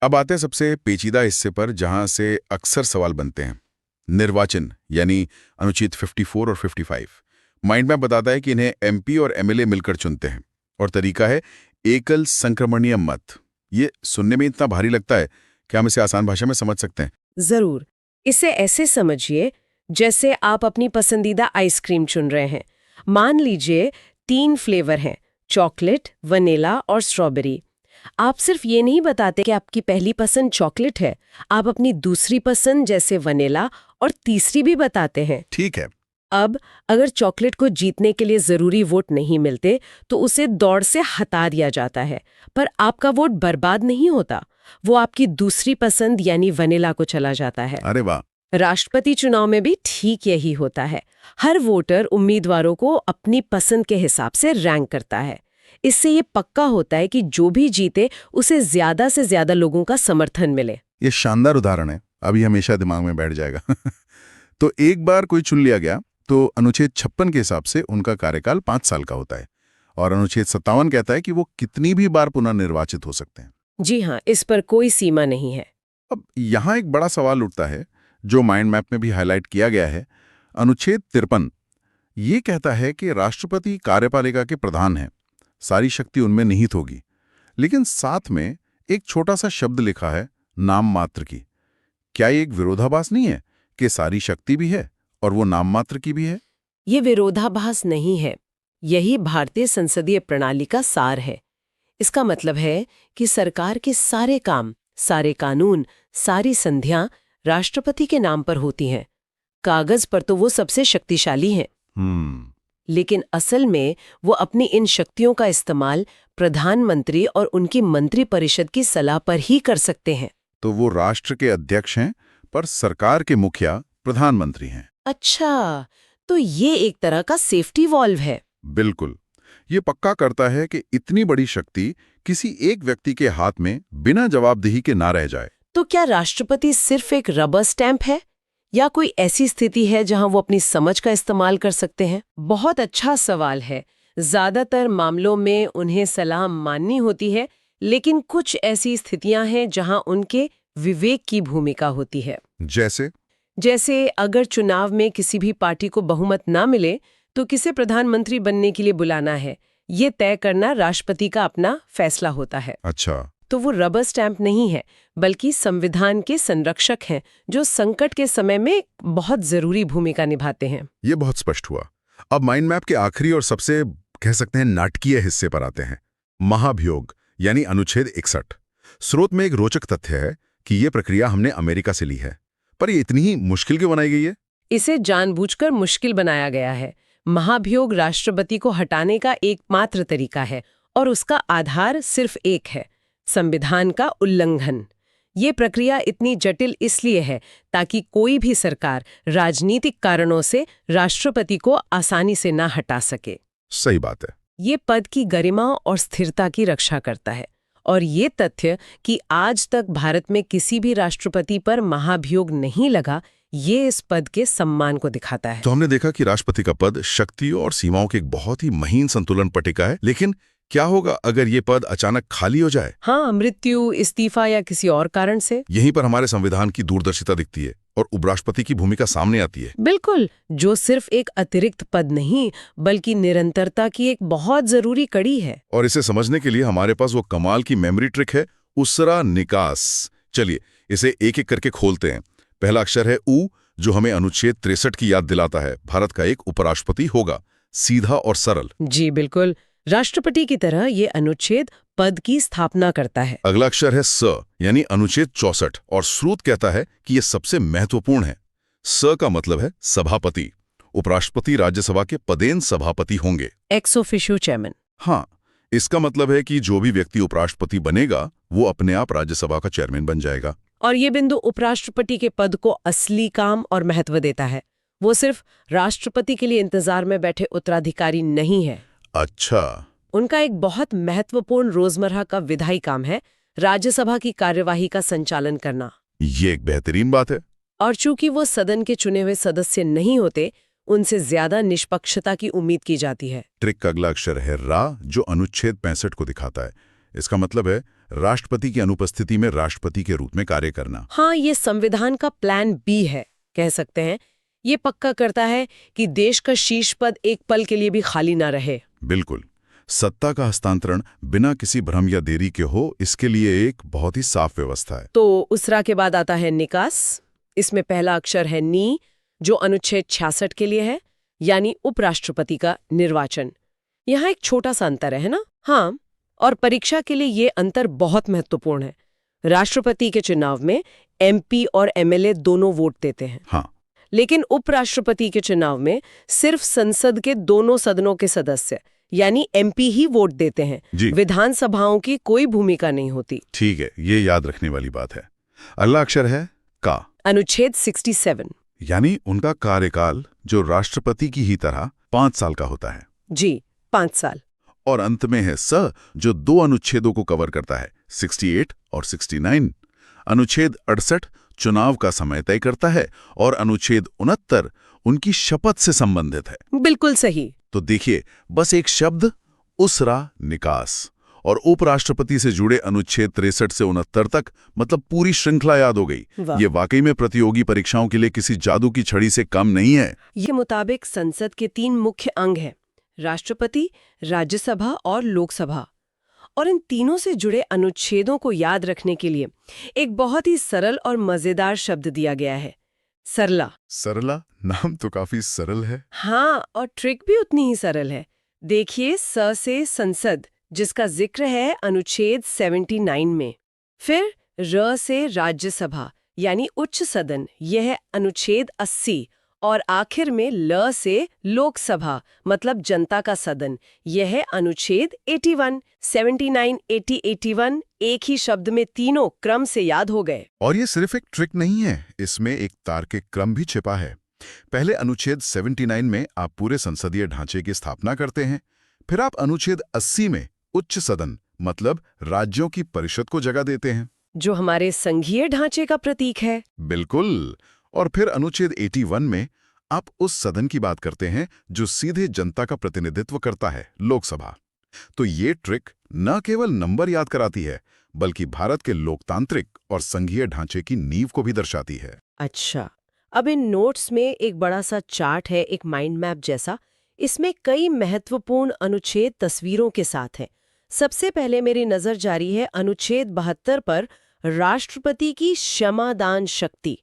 अब आते हैं सबसे पेचीदा हिस्से पर, जहां से अक्सर सवाल बनते हैं। निर्वाचन, यानी अनुच्छेद 54 और 55। माइंड मैप बताता है कि इन्हें एमपी और एमएलए मिलकर चुनते हैं, और तरीका है एकल संक्रमणीय मत। ये सुनने में इतना भारी लगता है, क्या हम इसे आसान भाषा में समझ सकते हैं? जरूर। इसे ऐसे समझिए जैसे आप अपनी पसंदीदा आइसक्रीम चुन रहे हैं। मान लीजिए 3 फ्लेवर हैं, चॉकलेट, वनीला और स्ट्रॉबेरी। आप सिर्फ ये नहीं बताते कि आपकी पहली पसंद चॉकलेट है, आप अपनी दूसरी पसंद जैसे वनीला और तीसरी भी बताते हैं। ठीक है। अब अगर चॉकलेट को जीतने के लिए जरूरी वोट नहीं मिलते तो उसे दौड़ से हटा दिया जाता है, पर आपका वोट बर्बाद नहीं होता। वो आपकी दूसरी पसंद यानी वनीला को चला जाता है। अरे वाह। राष्ट्रपति चुनाव में भी ठीक यही होता है। हर वोटर उम्मीदवारों को अपनी पसंद के हिसाब से रैंक करता है। इससे ये पक्का होता है कि जो भी जीते उसे ज्यादा से ज्यादा लोगों का समर्थन मिले। ये शानदार उदाहरण है, अभी हमेशा दिमाग में बैठ जाएगा। तो एक बार कोई चुन लिया गया तो अनुच्छेद 56 के हिसाब से उनका कार्यकाल 5 साल का होता है, और अनुच्छेद 57 कहता है कि वो कितनी भी बार पुनर्निर्वाचित हो सकते हैं। जी हाँ, इस पर कोई सीमा नहीं है। अब यहाँ एक बड़ा सवाल उठता है, जो माइंड मैप में भी हाईलाइट किया गया है। अनुच्छेद 53 ये कहता है कि राष्ट्रपति कार्यपालिका के प्रधान हैं, सारी शक्ति उनमें निहित होगी, लेकिन साथ में एक छोटा सा शब्द लिखा है, नाम मात्र की। क्या ये एक विरोधाभास नहीं है कि सारी शक्ति भी है और वो नाम मात्र की भी है? ये विरोधाभास नहीं है, यही भारतीय संसदीय प्रणाली का सार है। इसका मतलब है कि सरकार के सारे काम, सारे कानून, सारी संधियां राष्ट्रपति के नाम पर होती हैं। कागज पर तो वो सबसे शक्तिशाली हैं, लेकिन असल में वो अपनी इन शक्तियों का इस्तेमाल प्रधानमंत्री और उनकी मंत्रिपरिषद की सलाह पर ही कर सकते हैं। तो वो राष्ट्र के अध्यक्ष हैं, पर सरकार के मुखिया प्रधानमंत्री हैं। अच्छा, तो ये एक तरह का सेफ्टी वॉल्व है। बिल्कुल। ये पक्का करता है कि इतनी बड़ी शक्ति किसी एक व्यक्ति के हाथ में बिना जवाबदेही के ना रह जाए। तो क्या राष्ट्रपति सिर्फ एक रबर स्टैंप है, या कोई ऐसी स्थिति है जहां वो अपनी समझ का इस्तेमाल कर सकते हैं? बहुत अच्छा सवाल है। ज्यादातर मामलों में उन्हें सलाह माननी होती है, लेकिन कुछ ऐसी स्थितियां हैं जहां उनके विवेक की भूमिका होती है। जैसे अगर चुनाव में किसी भी पार्टी को बहुमत ना मिले तो किसे प्रधानमंत्री बनने के लिए बुलाना है, ये तय करना राष्ट्रपति का अपना फैसला होता है। अच्छा। तो वो रबर स्टैंप नहीं है, बल्कि संविधान के संरक्षक हैं, जो संकट के समय में बहुत जरूरी भूमिका निभाते हैं। ये बहुत स्पष्ट हुआ। अब माइंड मैप के आखिरी और सबसे कह सकते हैं नाटकीय हिस्से पर आते हैं, महाभियोग यानी अनुच्छेद 61। स्रोत में एक रोचक तथ्य है कि ये प्रक्रिया हमने अमेरिका से ली है, पर ये इतनी ही मुश्किल क्यों बनाई गई है? इसे जानबूझकर मुश्किल बनाया गया है। महाभियोग राष्ट्रपति को हटाने का एकमात्र तरीका है, और उसका आधार सिर्फ एक है, संविधान का उल्लंघन। ये प्रक्रिया इतनी जटिल इसलिए है ताकि कोई भी सरकार राजनीतिक कारणों से राष्ट्रपति को आसानी से ना हटा सके। सही बात है। ये पद की गरिमा और स्थिरता की रक्षा करता है, और ये तथ्य कि आज तक भारत में किसी भी राष्ट्रपति पर महाभियोग नहीं लगा, ये इस पद के सम्मान को दिखाता है। तो हमने देखा कि राष्ट्रपति का पद शक्तियों और सीमाओं के एक बहुत ही महीन संतुलन पट्टिका है, लेकिन क्या होगा अगर ये पद अचानक खाली हो जाए? हाँ, मृत्यु, इस्तीफा या किसी और कारण से। यहीं पर हमारे संविधान की दूरदर्शिता दिखती है और उपराष्ट्रपति की भूमिका सामने आती है। बिल्कुल, जो सिर्फ एक अतिरिक्त पद नहीं, बल्कि निरंतरता की एक बहुत जरूरी कड़ी है। और इसे समझने के लिए हमारे पास वो कमाल की मेमोरी ट्रिक है, उसरा निकास। चलिए इसे एक एक करके खोलते हैं। पहला अक्षर है उ, जो हमें अनुच्छेद 63 की याद दिलाता है। भारत का एक उपराष्ट्रपति होगा, सीधा और सरल। जी बिल्कुल, राष्ट्रपति की तरह ये अनुच्छेद पद की स्थापना करता है। अगला अक्षर है स, यानी अनुच्छेद 64, और स्रोत कहता है कि यह सबसे महत्वपूर्ण है। स का मतलब है सभापति। उपराष्ट्रपति राज्यसभा के पदेन सभापति होंगे, एक्स ऑफिशियो चेयरमैन। हाँ, इसका मतलब है कि जो भी व्यक्ति उपराष्ट्रपति बनेगा वो अपने आप राज्यसभा का चेयरमैन बन जाएगा। और ये बिंदु उपराष्ट्रपति के पद को असली काम और महत्व देता है। वो सिर्फ राष्ट्रपति के लिए इंतजार में बैठे उत्तराधिकारी नहीं है। अच्छा। उनका एक बहुत महत्वपूर्ण रोजमर्रा का विधायी काम है, राज्यसभा की कार्यवाही का संचालन करना। ये एक बेहतरीन बात है। और चूंकि वो सदन के चुने हुए सदस्य नहीं होते, उनसे ज्यादा निष्पक्षता की उम्मीद की जाती है। ट्रिक का अगला अक्षर है रा, जो अनुच्छेद 65 को दिखाता है। इसका मतलब है राष्ट्रपति की अनुपस्थिति में राष्ट्रपति के रूप में कार्य करना। हाँ, ये संविधान का प्लान बी है, कह सकते हैं। ये पक्का करता है कि देश का शीर्ष पद एक पल के लिए भी खाली ना रहे। बिल्कुल। सत्ता का हस्तांतरण बिना किसी भ्रम या देरी के हो, इसके लिए एक बहुत ही साफ व्यवस्था है। तो उसरा के बाद आता है निकास। इसमें पहला अक्षर है नी, जो अनुच्छेद 66 के लिए है, यानी उपराष्ट्रपति का निर्वाचन। यहाँ एक छोटा सा अंतर है ना? हाँ, और परीक्षा के लिए ये अंतर बहुत महत्वपूर्ण है। राष्ट्रपति के चुनाव में एमपी और एमएलए दोनों वोट देते हैं। हाँ। लेकिन उपराष्ट्रपति के चुनाव में सिर्फ संसद के दोनों सदनों के सदस्य यानी एमपी ही वोट देते हैं। विधानसभाओं की कोई भूमिका नहीं होती। ठीक है, ये याद रखने वाली बात है। अगला अक्षर है का, अनुच्छेद 67, यानी उनका कार्यकाल जो राष्ट्रपति की ही तरह 5 साल का होता है। जी, 5 साल। और अंत में है स, जो 2 अनुच्छेदों को कवर करता है, 68 और 69। अनुच्छेद 68 चुनाव का समय तय करता है और अनुच्छेद 69 उनकी शपथ से संबंधित है। बिल्कुल सही। तो देखिए, बस एक शब्द उसरा निकास और उपराष्ट्रपति से जुड़े अनुच्छेद 63 से 69 तक, मतलब पूरी श्रृंखला याद हो गई। ये वाकई में प्रतियोगी परीक्षाओं के लिए किसी जादू की छड़ी से कम नहीं है। ये मुताबिक संसद के 3 मुख्य अंग हैं, राष्ट्रपति, राज्यसभा और लोकसभा। और इन तीनों से जुड़े अनुच्छेदों को याद रखने के लिए एक बहुत ही सरल और मजेदार शब्द दिया गया है, सरला। सरला नाम तो काफी सरल है। हाँ, और ट्रिक भी उतनी ही सरल है। देखिए, स से संसद, जिसका जिक्र है अनुच्छेद 79 में। फिर र से राज्यसभा यानी उच्च सदन, यह है अनुच्छेद 80, और आखिर में ल से लोकसभा मतलब जनता का सदन। यह है अनुच्छेद 81, 79, 80, 81 एक ही शब्द में तीनों क्रम से याद हो गए। और ये सिर्फ एक ट्रिक नहीं है, इसमें एक तार्किक क्रम भी छिपा है। पहले अनुच्छेद 79 में आप पूरे संसदीय ढांचे की स्थापना करते हैं, फिर आप अनुच्छेद 80 में उच्च सदन मतलब राज्यों की परिषद को जगह देते हैं, जो हमारे संघीय ढांचे का प्रतीक है। बिल्कुल। और फिर अनुच्छेद 81 में आप उस सदन की बात करते हैं जो सीधे जनता का प्रतिनिधित्व करता है, लोकसभा। तो ये ट्रिक न केवल नंबर याद कराती है, बल्कि भारत के लोकतांत्रिक और संघीय ढांचे की नींव को भी दर्शाती है। अच्छा, अब इन नोट्स में एक बड़ा सा चार्ट है, एक माइंड मैप जैसा। इसमें कई महत्वपूर्ण अनुच्छेद तस्वीरों के साथ हैं। सबसे पहले मेरी नजर जा रही है अनुच्छेद 72 पर, राष्ट्रपति की क्षमादान शक्ति।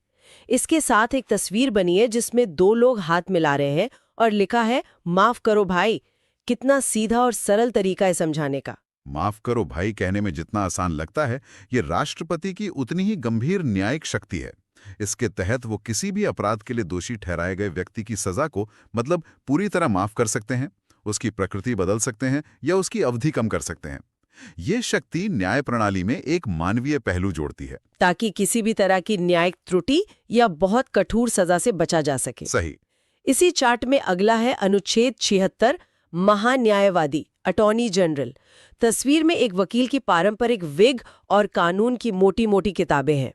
इसके साथ एक तस्वीर बनी है जिसमें दो लोग हाथ मिला रहे हैं और लिखा है माफ करो भाई। कितना सीधा और सरल तरीका है समझाने का। माफ करो भाई कहने में जितना आसान लगता है, ये राष्ट्रपति की उतनी ही गंभीर न्यायिक शक्ति है। इसके तहत वो किसी भी अपराध के लिए दोषी ठहराए गए व्यक्ति की सजा को मतलब पूरी तरह माफ कर सकते हैं, उसकी प्रकृति बदल सकते हैं या उसकी अवधि कम कर सकते हैं। ये शक्ति न्याय प्रणाली में एक मानवीय पहलू जोड़ती है, ताकि किसी भी तरह की न्यायिक त्रुटि या बहुत कठोर सजा से बचा जा सके। सही। इसी चार्ट में अगला है अनुच्छेद 76, महान्यायवादी, अटॉर्नी जनरल। तस्वीर में एक वकील की पारंपरिक विग और कानून की मोटी मोटी किताबें हैं।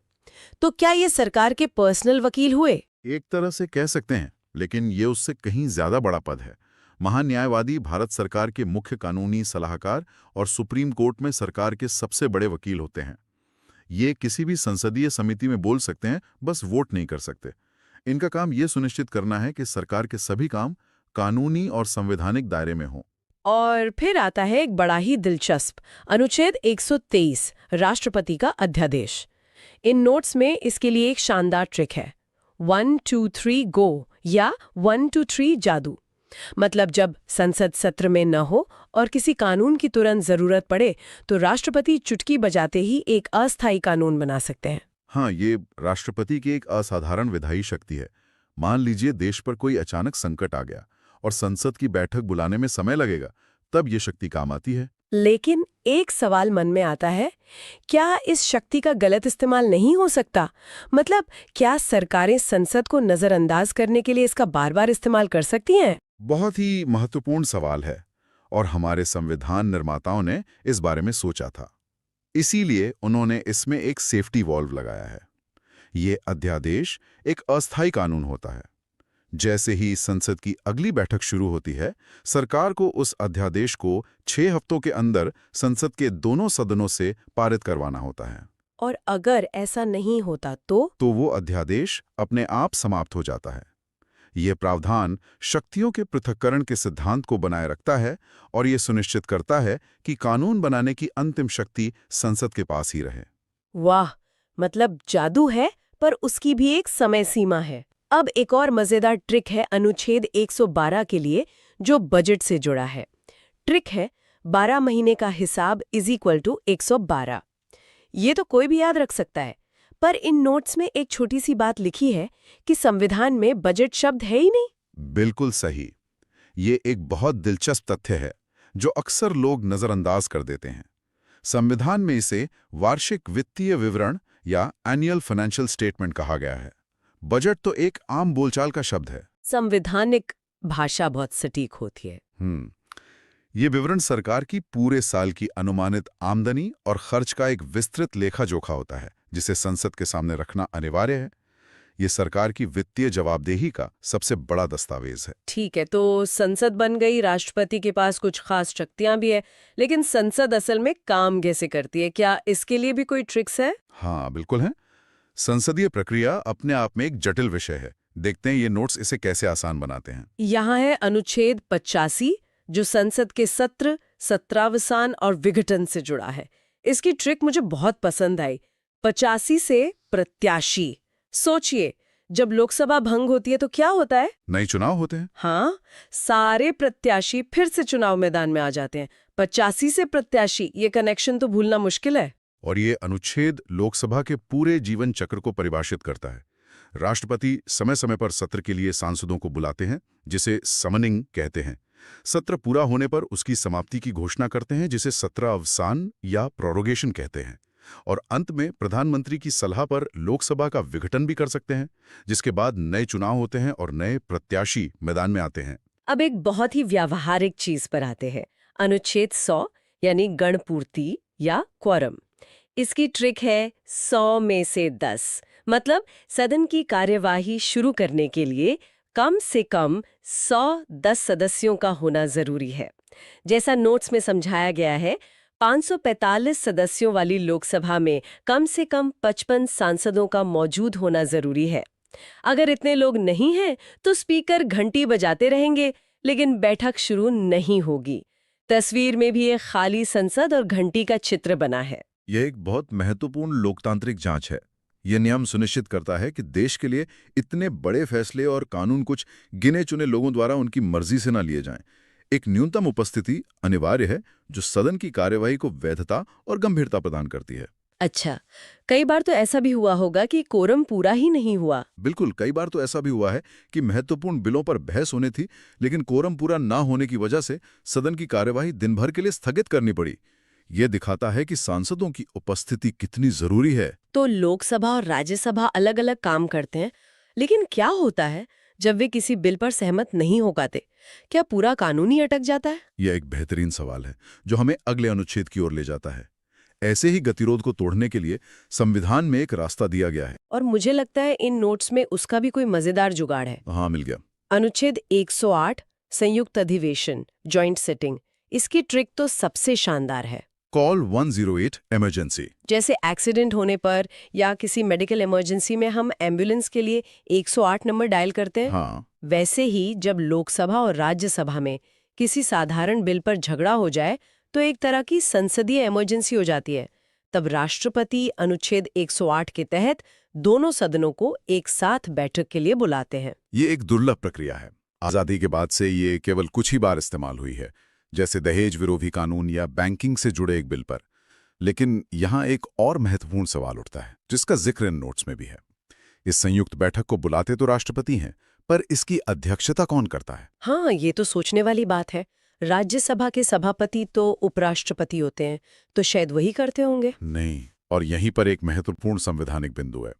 तो क्या ये सरकार के पर्सनल वकील हुए? एक तरह से कह सकते हैं, लेकिन ये उससे कहीं ज्यादा बड़ा पद है। महान्यायवादी भारत सरकार के मुख्य कानूनी सलाहकार और सुप्रीम कोर्ट में सरकार के सबसे बड़े वकील होते हैं। ये किसी भी संसदीय समिति में बोल सकते हैं, बस वोट नहीं कर सकते। इनका काम ये सुनिश्चित करना है कि सरकार के सभी काम कानूनी और संवैधानिक दायरे में हों। और फिर आता है एक बड़ा ही दिलचस्प अनुच्छेद 123, राष्ट्रपति का अध्यादेश। इन नोट्स में इसके लिए एक शानदार ट्रिक है, 1 2 3 गो या 1 2 3 जादू। मतलब जब संसद सत्र में न हो और किसी कानून की तुरंत जरूरत पड़े तो राष्ट्रपति चुटकी बजाते ही एक अस्थायी कानून बना सकते हैं। हाँ, ये राष्ट्रपति की एक असाधारण विधायी शक्ति है। मान लीजिए देश पर कोई अचानक संकट आ गया और संसद की बैठक बुलाने में समय लगेगा, तब ये शक्ति काम आती है। लेकिन एक सवाल मन में आता है, क्या इस शक्ति का गलत इस्तेमाल नहीं हो सकता? मतलब क्या सरकारें संसद को नजरअंदाज करने के लिए इसका बार-बार इस्तेमाल कर सकती हैं? बहुत ही महत्वपूर्ण सवाल है और हमारे संविधान निर्माताओं ने इस बारे में सोचा था। इसीलिए उन्होंने इसमें एक सेफ्टी वॉल्व लगाया है। ये अध्यादेश एक अस्थायी कानून होता है। जैसे ही संसद की अगली बैठक शुरू होती है, सरकार को उस अध्यादेश को 6 हफ्तों के अंदर संसद के दोनों सदनों से पारित करवाना होता है। और अगर ऐसा नहीं होता तो वो अध्यादेश अपने आप समाप्त हो जाता है। ये प्रावधान शक्तियों के पृथक्करण के सिद्धांत को बनाए रखता है और ये सुनिश्चित करता है कि कानून बनाने की अंतिम शक्ति संसद के पास ही रहे। वाह, मतलब जादू है पर उसकी भी एक समय सीमा है। अब एक और मजेदार ट्रिक है अनुच्छेद 112 के लिए, जो बजट से जुड़ा है। ट्रिक है 12 महीने का हिसाब = 112। ये तो कोई भी याद रख सकता है, पर इन नोट्स में एक छोटी सी बात लिखी है कि संविधान में बजट शब्द है ही नहीं। बिल्कुल सही। ये एक बहुत दिलचस्प तथ्य है जो अक्सर लोग नजरअंदाज कर देते हैं। संविधान में इसे वार्षिक वित्तीय विवरण या एनुअल फाइनेंशियल स्टेटमेंट कहा गया है। बजट तो एक आम बोलचाल का शब्द है। संवैधानिक भाषा बहुत सटीक होती है। ये विवरण सरकार की पूरे साल की अनुमानित आमदनी और खर्च का एक विस्तृत लेखा जोखा होता है, जिसे संसद के सामने रखना अनिवार्य है। ये सरकार की वित्तीय जवाबदेही का सबसे बड़ा दस्तावेज है। ठीक है, तो संसद बन गई, राष्ट्रपति के पास कुछ खास शक्तियां भी है, लेकिन संसद असल में काम कैसे करती है? क्या इसके लिए भी कोई ट्रिक्स है? हाँ, बिल्कुल है। संसदीय प्रक्रिया अपने आप में एक जटिल विषय है। देखते हैं ये नोट्स इसे कैसे आसान बनाते हैं। यहाँ है अनुच्छेद 85, जो संसद के सत्र, सत्रावसान और विघटन से जुड़ा है। इसकी ट्रिक मुझे बहुत पसंद आई। 85 से प्रत्याशी। सोचिए, जब लोकसभा भंग होती है तो क्या होता है? नए चुनाव होते हैं। हाँ, सारे प्रत्याशी फिर से चुनाव मैदान में आ जाते हैं। 85 से प्रत्याशी, ये कनेक्शन तो भूलना मुश्किल है। और ये अनुच्छेद लोकसभा के पूरे जीवन चक्र को परिभाषित करता है। राष्ट्रपति समय समय पर सत्र के लिए सांसदों को बुलाते हैं, जिसे समनिंग कहते हैं। सत्र पूरा होने पर उसकी समाप्ति की घोषणा करते हैं, जिसे सत्र अवसान या प्रोरोगेशन कहते हैं। और अंत में प्रधानमंत्री की सलाह पर लोकसभा का विघटन भी कर सकते हैं, जिसके बाद नए चुनाव होते हैं और नए प्रत्याशी मैदान में आते हैं। अब एक बहुत ही व्यावहारिक चीज पर आते हैं, अनुच्छेद 100 यानी गणपूर्ति या क्वोरम। इसकी ट्रिक है 100 में से 10, मतलब सदन की कार्यवाही शुरू करने के लिए कम से कम 110 सदस्यों का होना जरूरी है। जैसा नोट्स में समझाया गया है, 545 सदस्यों वाली लोकसभा में कम से कम 55 सांसदों का मौजूद होना जरूरी है। अगर इतने लोग नहीं हैं, तो स्पीकर घंटी बजाते रहेंगे, लेकिन बैठक शुरू नहीं होगी। तस्वीर में भी एक खाली संसद और घंटी का चित्र बना है। यह एक बहुत महत्वपूर्ण लोकतांत्रिक जांच है। यह नियम सुनिश्चित करता है कि देश के लिए इतने बड़े फैसले और कानून कुछ गिने चुने लोगों द्वारा उनकी मर्जी से न लिए जाएं। एक न्यूनतम उपस्थिति अनिवार्य है, जो सदन की कार्यवाही को वैधता और गंभीरता प्रदान करती है। अच्छा, कई बार तो ऐसा भी हुआ होगा कि कोरम पूरा ही नहीं हुआ। बिल्कुल, कई बार तो ऐसा भी हुआ है कि महत्वपूर्ण बिलों पर बहस होनी थी, लेकिन कोरम पूरा ना होने की वजह से सदन की कार्यवाही दिन भर के लिए स्थगित करनी पड़ी। यह दिखाता है कि सांसदों की उपस्थिति कितनी जरूरी है। तो लोकसभा और राज्यसभा अलग अलग काम करते हैं, लेकिन क्या होता है जब वे किसी बिल पर सहमत नहीं हो पाते? क्या पूरा कानून ही अटक जाता है? यह एक बेहतरीन सवाल है, जो हमें अगले अनुच्छेद की ओर ले जाता है। ऐसे ही गतिरोध को तोड़ने के लिए संविधान में एक रास्ता दिया गया है। और मुझे लगता है इन नोट्स में उसका भी कोई मजेदार जुगाड़ है। हाँ, मिल गया। अनुच्छेद 108 संयुक्त अधिवेशन, जॉइंट सिटिंग। इसकी ट्रिक तो सबसे शानदार है। Call 108 emergency. जैसे एक्सीडेंट होने पर या किसी मेडिकल इमरजेंसी में हम एम्बुलेंस के लिए 108 नंबर डायल करते हैं, हाँ, वैसे ही जब लोकसभा और राज्यसभा में किसी साधारण बिल पर झगड़ा हो जाए तो एक तरह की संसदीय इमरजेंसी हो जाती है। तब राष्ट्रपति अनुच्छेद 108 के तहत दोनों सदनों को एक साथ बैठक के लिए बुलाते हैं। ये एक दुर्लभ प्रक्रिया है। आजादी के बाद से ये केवल कुछ ही बार इस्तेमाल हुई है, जैसे दहेज विरोधी कानून या बैंकिंग से जुड़े एक बिल पर। लेकिन यहाँ एक और महत्वपूर्ण सवाल उठता है, जिसका जिक्र इन नोट्स में भी है। इस संयुक्त बैठक को बुलाते तो राष्ट्रपति हैं, पर इसकी अध्यक्षता कौन करता है? हाँ, ये तो सोचने वाली बात है। राज्यसभा के सभापति तो उपराष्ट्रपति होते हैं, तो शायद वही करते होंगे। नहीं, और यहीं पर एक महत्वपूर्ण संवैधानिक बिंदु है।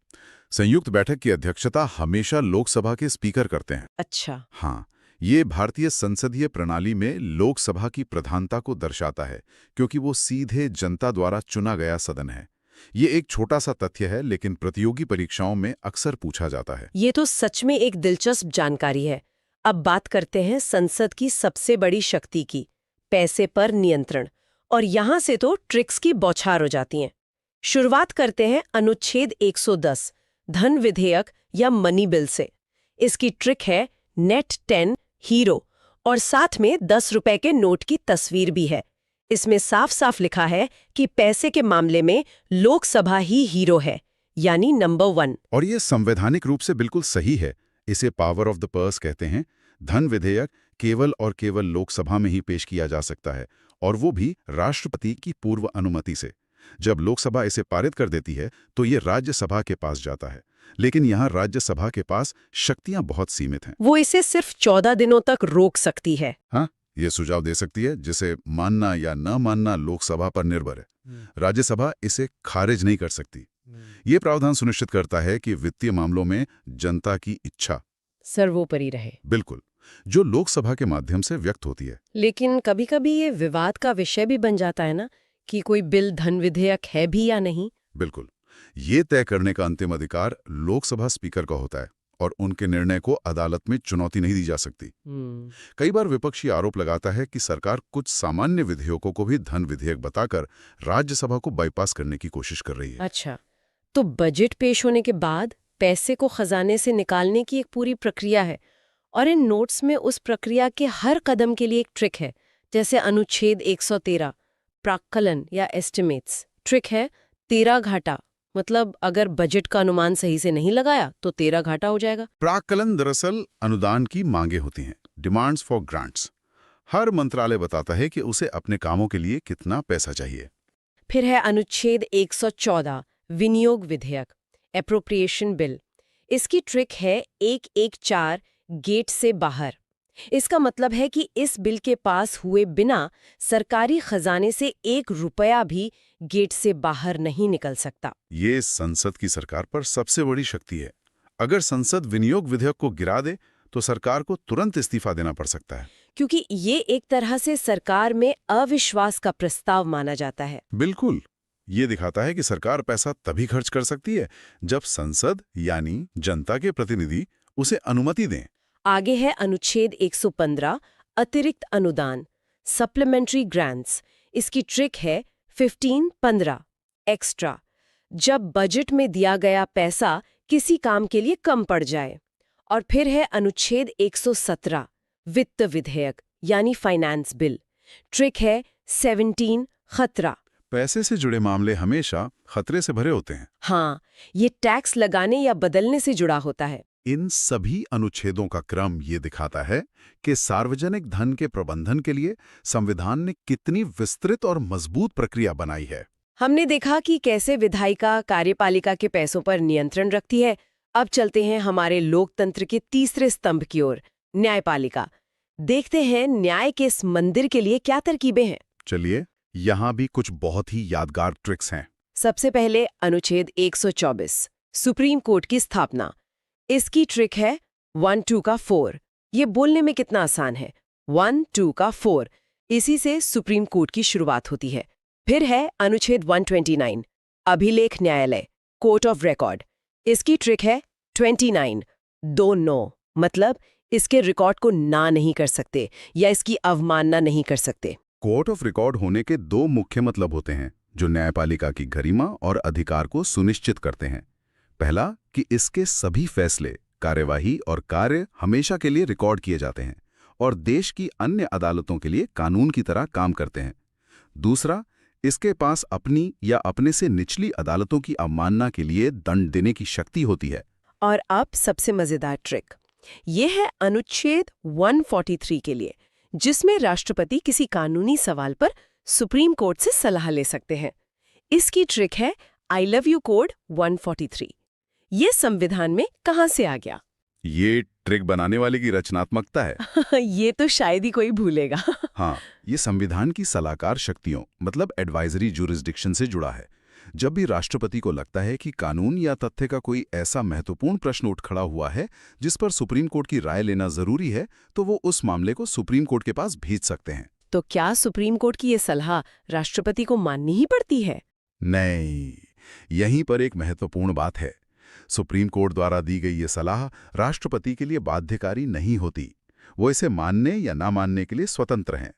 संयुक्त बैठक की अध्यक्षता हमेशा लोकसभा के स्पीकर करते हैं। अच्छा, हाँ, ये भारतीय संसदीय प्रणाली में लोकसभा की प्रधानता को दर्शाता है, क्योंकि वो सीधे जनता द्वारा चुना गया सदन है। ये एक छोटा सा तथ्य है, लेकिन प्रतियोगी परीक्षाओं में अक्सर पूछा जाता है। ये तो सच में एक दिलचस्प जानकारी है। अब बात करते हैं संसद की सबसे बड़ी शक्ति की, पैसे पर नियंत्रण। और यहाँ से तो ट्रिक्स की बौछार हो जाती हैं। शुरुआत करते हैं अनुच्छेद 110 धन विधेयक या मनी बिल से। इसकी ट्रिक है नेट 10 हीरो, और साथ में 10 रुपए के नोट की तस्वीर भी है। इसमें साफ साफ लिखा है कि पैसे के मामले में लोकसभा ही हीरो है, यानी नंबर 1। और ये संवैधानिक रूप से बिल्कुल सही है। इसे पावर ऑफ द पर्स कहते हैं। धन विधेयक केवल और केवल लोकसभा में ही पेश किया जा सकता है, और वो भी राष्ट्रपति की पूर्व अनुमति से। जब लोकसभा इसे पारित कर देती है तो ये राज्यसभा के पास जाता है, लेकिन यहाँ राज्यसभा के पास शक्तियां बहुत सीमित हैं। वो इसे सिर्फ 14 दिनों तक रोक सकती है। हाँ, ये सुझाव दे सकती है, जिसे मानना या न मानना लोकसभा पर निर्भर है। राज्यसभा इसे खारिज नहीं कर सकती। ये प्रावधान सुनिश्चित करता है कि वित्तीय मामलों में जनता की इच्छा सर्वोपरि रहे। बिल्कुल, जो लोकसभा के माध्यम से व्यक्त होती है। लेकिन कभी-कभी ये विवाद का विषय भी बन जाता है ना, कि कोई बिल धन विधेयक है भी या नहीं। बिल्कुल, ये तय करने का अंतिम अधिकार लोकसभा स्पीकर का होता है, और उनके निर्णय को अदालत में चुनौती नहीं दी जा सकती। कई बार विपक्षी आरोप लगाता है कि सरकार कुछ सामान्य विधेयकों को भी धन विधेयक बताकर राज्यसभा को बाईपास करने की कोशिश कर रही है। अच्छा, तो बजट पेश होने के बाद पैसे को खजाने से निकालने की एक पूरी प्रक्रिया है, और इन नोट्स में उस प्रक्रिया के हर कदम के लिए एक ट्रिक है। जैसे अनुच्छेद 113 प्राक्कलन या एस्टिमेट्स। ट्रिक है 13 घाटा, मतलब अगर बजट का अनुमान सही से नहीं लगाया तो 13 घाटा हो जाएगा। प्राक्कलन दरअसल अनुदान की मांगे होती हैं, डिमांड्स फॉर ग्रांट्स। हर मंत्रालय बताता है कि उसे अपने कामों के लिए कितना पैसा चाहिए। फिर है अनुच्छेद 114 विनियोग विधेयक, एप्रोप्रिएशन बिल। इसकी ट्रिक है 114 गेट से बाहर। इसका मतलब है कि इस बिल के पास हुए बिना सरकारी खजाने से 1 रुपया भी गेट से बाहर नहीं निकल सकता। ये संसद की सरकार पर सबसे बड़ी शक्ति है। अगर संसद विनियोग विधेयक को गिरा दे तो सरकार को तुरंत इस्तीफा देना पड़ सकता है। क्योंकि ये एक तरह से सरकार में अविश्वास का प्रस्ताव माना जाता है। बिल्कुल। ये दिखाता है कि सरकार पैसा तभी खर्च कर सकती है जब संसद यानी जनता के प्रतिनिधि उसे अनुमति दें। आगे है अनुच्छेद 115 अतिरिक्त अनुदान, सप्लीमेंट्री ग्रांट्स। इसकी ट्रिक है 15 एक्स्ट्रा। जब बजट में दिया गया पैसा किसी काम के लिए कम पड़ जाए। और फिर है अनुच्छेद 117 वित्त विधेयक यानी फाइनेंस बिल। ट्रिक है 17 खतरा। पैसे से जुड़े मामले हमेशा खतरे से भरे होते हैं। हाँ, ये टैक्स लगाने या बदलने से जुड़ा होता है। इन सभी अनुच्छेदों का क्रम ये दिखाता है कि सार्वजनिक धन के प्रबंधन के लिए संविधान ने कितनी विस्तृत और मजबूत प्रक्रिया बनाई है। हमने देखा कि कैसे विधायिका कार्यपालिका के पैसों पर नियंत्रण रखती है। अब चलते हैं हमारे लोकतंत्र के तीसरे स्तंभ की ओर, न्यायपालिका। देखते हैं न्याय के इस मंदिर के लिए क्या तरकीबें हैं। चलिए, यहाँ भी कुछ बहुत ही यादगार ट्रिक्स हैं। सबसे पहले अनुच्छेद 124 सुप्रीम कोर्ट की स्थापना। इसकी ट्रिक है 1 2 का 4। ये बोलने में कितना आसान है, 1 2 का 4। इसी से सुप्रीम कोर्ट की शुरुआत होती है। फिर है अनुच्छेद 129 अभिलेख न्यायालय, कोर्ट ऑफ रिकॉर्ड। इसकी ट्रिक है 29 2 नो, मतलब इसके रिकॉर्ड को ना नहीं कर सकते या इसकी अवमानना नहीं कर सकते। कोर्ट ऑफ रिकॉर्ड होने के 2 मुख्य मतलब होते हैं जो न्यायपालिका की गरिमा और अधिकार को सुनिश्चित करते हैं। पहला कि इसके सभी फैसले, कार्यवाही और कार्य हमेशा के लिए रिकॉर्ड किए जाते हैं और देश की अन्य अदालतों के लिए कानून की तरह काम करते हैं। दूसरा, इसके पास अपनी या अपने से निचली अदालतों की अवमानना के लिए दंड देने की शक्ति होती है। और अब सबसे मजेदार ट्रिक, ये है अनुच्छेद 143 के लिए, जिसमें राष्ट्रपति किसी कानूनी सवाल पर सुप्रीम कोर्ट से सलाह ले सकते हैं। इसकी ट्रिक है आई लव यू कोड 143। ये संविधान में कहां से आ गया? ये ट्रिक बनाने वाले की रचनात्मकता है। ये तो शायद ही कोई भूलेगा। हाँ, ये संविधान की सलाहकार शक्तियों मतलब एडवाइजरी जुरिस्डिक्शन से जुड़ा है। जब भी राष्ट्रपति को लगता है कि कानून या तथ्य का कोई ऐसा महत्वपूर्ण प्रश्न उठ खड़ा हुआ है जिस पर सुप्रीम कोर्ट की राय लेना जरूरी है, तो वो उस मामले को सुप्रीम कोर्ट के पास भेज सकते हैं। तो क्या सुप्रीम कोर्ट की ये सलाह राष्ट्रपति को माननी ही पड़ती है? नहीं, यहीं पर एक महत्वपूर्ण बात है। सुप्रीम कोर्ट द्वारा दी गई ये सलाह राष्ट्रपति के लिए बाध्यकारी नहीं होती। वो इसे मानने या ना मानने के लिए स्वतंत्र हैं।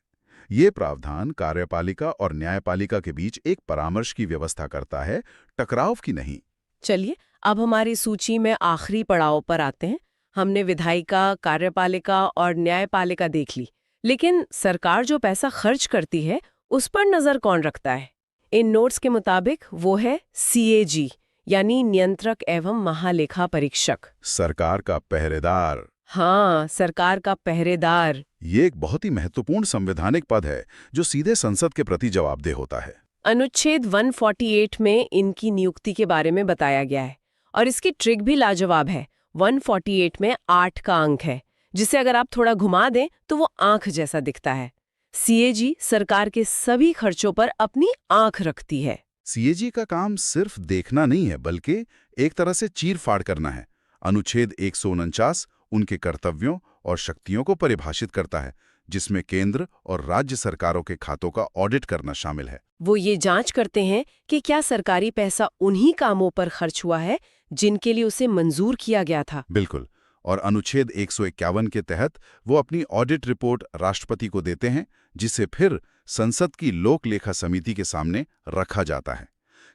ये प्रावधान कार्यपालिका और न्यायपालिका के बीच एक परामर्श की व्यवस्था करता है, टकराव की नहीं। चलिए, अब हमारी सूची में आखिरी पड़ाव पर आते हैं। हमने विधायिका, कार्यपालिका और न्यायपालिका देख ली, लेकिन सरकार जो पैसा खर्च करती है उस पर नजर कौन रखता है? इन नोट्स के मुताबिक वो है CAG यानी नियंत्रक एवं महालेखा परीक्षक। सरकार का पहरेदार। हाँ, सरकार का पहरेदार। ये एक बहुत ही महत्वपूर्ण संवैधानिक पद है जो सीधे संसद के प्रति जवाबदेह होता है। अनुच्छेद 148 में इनकी नियुक्ति के बारे में बताया गया है और इसकी ट्रिक भी लाजवाब है। 148 में 8 का अंक है, जिसे अगर आप थोड़ा घुमा दें तो वो आंख जैसा दिखता है। CAG सरकार के सभी खर्चों पर अपनी आंख रखती है। CAG का काम सिर्फ देखना नहीं है, बल्कि एक तरह से चीर-फाड़ करना है। अनुच्छेद 149 उनके कर्तव्यों और शक्तियों को परिभाषित करता है, जिसमें केंद्र और राज्य सरकारों के खातों का ऑडिट करना शामिल है। वो ये जांच करते हैं कि क्या सरकारी पैसा उन्हीं कामों पर खर्च हुआ है जिनके लिए उसे मंजूर किया गया था। बिल्कुल। और अनुच्छेद 151 के तहत वो अपनी ऑडिट रिपोर्ट राष्ट्रपति को देते हैं, जिसे फिर संसद की लोक लेखा समिति के सामने रखा जाता है।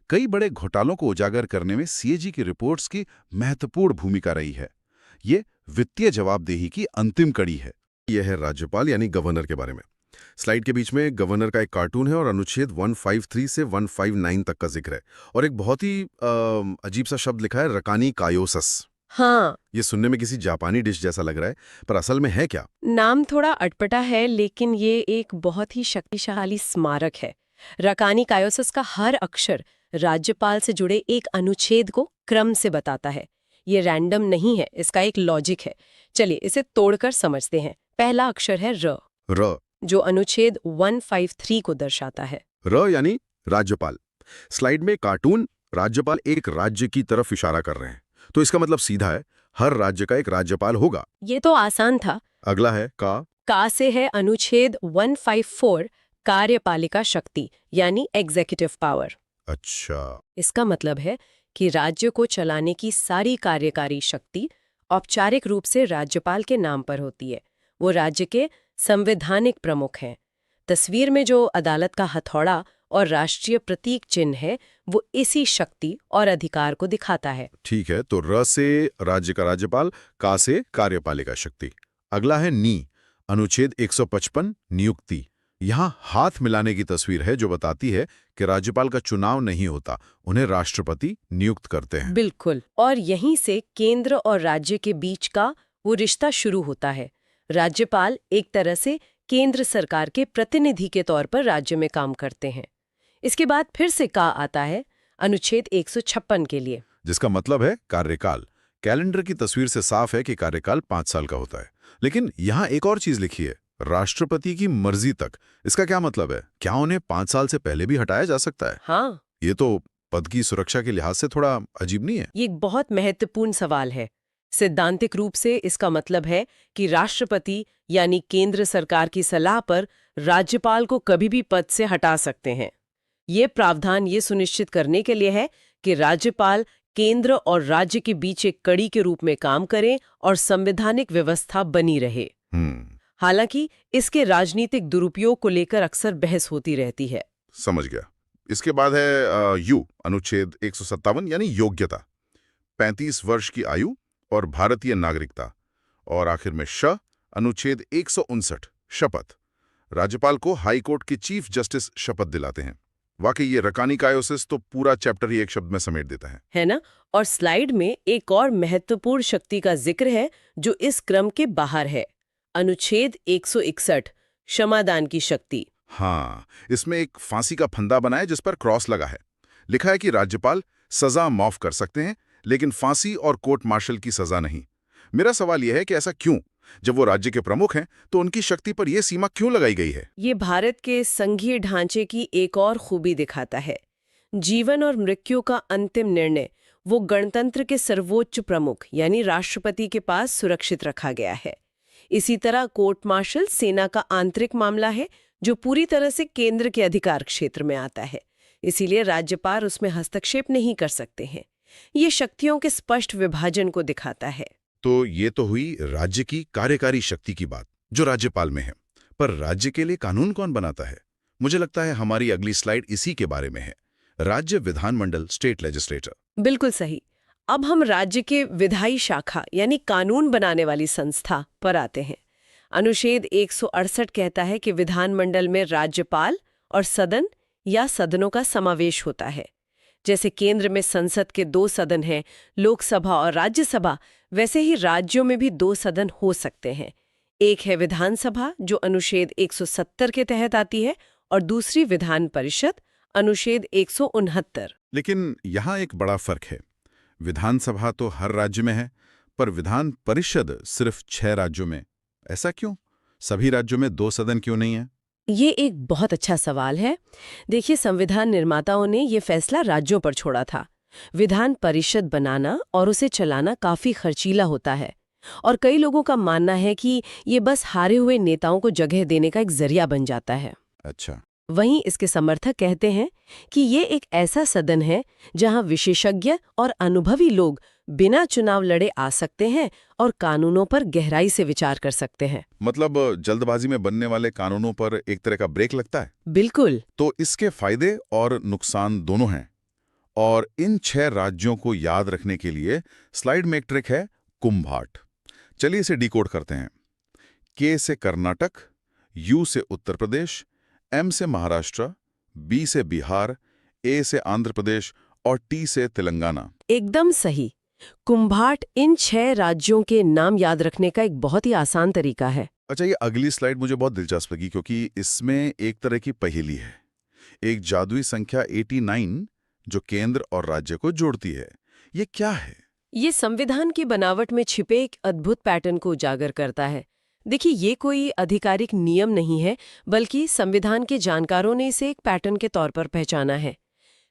कई बड़े घोटालों को उजागर करने में CAG की रिपोर्ट्स की महत्वपूर्ण भूमिका रही है। ये वित्तीय जवाबदेही की अंतिम कड़ी है। यह है राज्यपाल यानी गवर्नर के बारे में। स्लाइड के बीच में गवर्नर का एक कार्टून है और अनुच्छेद 153 से 159 तक का जिक्र है और एक बहुत ही अजीब सा शब्द लिखा है, रकानी कायोसस। हाँ, ये सुनने में किसी जापानी डिश जैसा लग रहा है, पर असल में है क्या? नाम थोड़ा अटपटा है, लेकिन ये एक बहुत ही शक्तिशाली स्मारक है। रकानी कायोसस का हर अक्षर राज्यपाल से जुड़े एक अनुच्छेद को क्रम से बताता है। ये रैंडम नहीं है, इसका एक लॉजिक है। चलिए इसे तोड़कर समझते हैं। पहला अक्षर है र, र जो अनुच्छेद 153 को दर्शाता है। र यानी राज्यपाल। स्लाइड में कार्टून राज्यपाल एक राज्य की तरफ इशारा कर रहे हैं, तो इसका मतलब सीधा है, हर राज्य का एक राज्यपाल होगा। ये तो आसान था। अगला है का से है अनुच्छेद 154 कार्यपालिका शक्ति यानी एग्जीक्यूटिव पावर। अच्छा, इसका मतलब है कि राज्य को चलाने की सारी कार्यकारी शक्ति औपचारिक रूप से राज्यपाल के नाम पर होती है। वो राज्य के संवैधानिक प्रमुख हैं। तस्वीर में जो अदालत का हथौड़ा और राष्ट्रीय प्रतीक चिन्ह है, वो इसी शक्ति और अधिकार को दिखाता है। ठीक है, तो र से राज्य का राज्यपाल, का से कार्यपालिका शक्ति। अगला है नी, अनुच्छेद 155 नियुक्ति। यहाँ हाथ मिलाने की तस्वीर है जो बताती है कि राज्यपाल का चुनाव नहीं होता, उन्हें राष्ट्रपति नियुक्त करते हैं। बिल्कुल, और यहीं से केंद्र और राज्य के बीच का वो रिश्ता शुरू होता है। राज्यपाल एक तरह से केंद्र सरकार के प्रतिनिधि के तौर पर राज्य में काम करते हैं। इसके बाद फिर से का आता है अनुच्छेद 156 के लिए, जिसका मतलब है कार्यकाल। कैलेंडर की तस्वीर से साफ है कि कार्यकाल 5 साल का होता है। लेकिन यहाँ एक और चीज लिखी है, राष्ट्रपति की मर्जी तक। इसका क्या मतलब है? क्या उन्हें 5 साल से पहले भी हटाया जा सकता है? हाँ, ये तो पद की सुरक्षा के लिहाज से थोड़ा अजीब नहीं है? ये एक बहुत महत्वपूर्ण सवाल है। सैद्धांतिक रूप से इसका मतलब है कि राष्ट्रपति यानी केंद्र सरकार की सलाह पर राज्यपाल को कभी भी पद से हटा सकते हैं। ये प्रावधान ये सुनिश्चित करने के लिए है कि राज्यपाल केंद्र और राज्य के बीच एक कड़ी के रूप में काम करें और संवैधानिक व्यवस्था बनी रहे। हालांकि इसके राजनीतिक दुरुपयोग को लेकर अक्सर बहस होती रहती है। समझ गया। इसके बाद है यू, अनुच्छेद 157 यानी योग्यता, 35 वर्ष की आयु और भारतीय नागरिकता। और आखिर में श, अनुच्छेद 159 शपथ। राज्यपाल को हाई कोर्ट के चीफ जस्टिस शपथ दिलाते हैं। वाकई ये रकानी कायोसिस तो पूरा चैप्टर ही एक शब्द में समेट देता है ना? और स्लाइड में एक और महत्वपूर्ण शक्ति का जिक्र है जो इस क्रम के बाहर है, अनुच्छेद 161 क्षमादान की शक्ति। हाँ, इसमें एक फांसी का फंदा बना है जिस पर क्रॉस लगा है। लिखा है कि राज्यपाल सजा माफ कर सकते हैं, लेकिन फांसी और कोर्ट मार्शल की सजा नहीं। मेरा सवाल यह है कि ऐसा क्यों? जब वो राज्य के प्रमुख हैं तो उनकी शक्ति पर यह सीमा क्यों लगाई गई है? ये भारत के संघीय ढांचे की एक और खूबी दिखाता है। जीवन और मृत्यु का अंतिम निर्णय वो गणतंत्र के सर्वोच्च प्रमुख यानी राष्ट्रपति के पास सुरक्षित रखा गया है। इसी तरह कोर्ट मार्शल सेना का आंतरिक मामला है जो पूरी तरह से केंद्र के अधिकार क्षेत्र में आता है, इसीलिए राज्यपाल उसमें हस्तक्षेप नहीं कर सकते हैं। ये शक्तियों के स्पष्ट विभाजन को दिखाता है। तो ये तो हुई राज्य की कार्यकारी शक्ति की बात जो राज्यपाल में है, पर राज्य के लिए कानून कौन बनाता है? मुझे लगता है हमारी अगली स्लाइड इसी के बारे में है, राज्य विधानमंडल, स्टेट लेजिस्लेटर। बिल्कुल सही। अब हम राज्य के विधायी शाखा यानी कानून बनाने वाली संस्था पर आते हैं। अनुच्छेद 168 कहता है कि विधानमंडल में राज्यपाल और सदन या सदनों का समावेश होता है। जैसे केंद्र में संसद के 2 सदन हैं, लोकसभा और राज्यसभा, वैसे ही राज्यों में भी 2 सदन हो सकते हैं। एक है विधानसभा जो अनुच्छेद 170 के तहत आती है और दूसरी विधान परिषद अनुच्छेद 169। लेकिन यहाँ एक बड़ा फर्क है। विधानसभा तो हर राज्य में है, पर विधान परिषद सिर्फ 6 राज्यों में। ऐसा क्यों? सभी राज्यों में 2 सदन क्यों नहीं है? ये एक बहुत अच्छा सवाल है। देखिए, संविधान निर्माताओं ने ये फैसला राज्यों पर छोड़ा था। विधान परिषद बनाना और उसे चलाना काफी खर्चीला होता है और कई लोगों का मानना है कि ये बस हारे हुए नेताओं को जगह देने का एक जरिया बन जाता है। अच्छा। वहीं इसके समर्थक कहते हैं कि ये एक ऐसा सदन है जहां विशेषज्ञ और अनुभवी लोग बिना चुनाव लड़े आ सकते हैं और कानूनों पर गहराई से विचार कर सकते हैं। मतलब जल्दबाजी में बनने वाले कानूनों पर एक तरह का ब्रेक लगता है। बिल्कुल। तो इसके फायदे और नुकसान दोनों हैं, और इन 6 राज्यों को याद रखने के लिए स्लाइड में एक ट्रिक है, कुंभाट। चलिए इसे डिकोड करते हैं। के से कर्नाटक, यू से उत्तर प्रदेश, एम से महाराष्ट्र, बी से बिहार, ए से आंध्र प्रदेश और टी से तेलंगाना। एकदम सही। कुंभाट इन 6 राज्यों के नाम याद रखने का एक बहुत ही आसान तरीका है। अच्छा, ये अगली स्लाइड मुझे बहुत दिलचस्प लगी क्योंकि इसमें एक तरह की पहेली है। एक जादुई संख्या 89 जो केंद्र और राज्य को जोड़ती है। ये क्या है? ये संविधान की बनावट में छिपे एक अद्भुत पैटर्न को उजागर करता है। देखिए, ये कोई आधिकारिक नियम नहीं है, बल्कि संविधान के जानकारों ने इसे एक पैटर्न के तौर पर पहचाना है।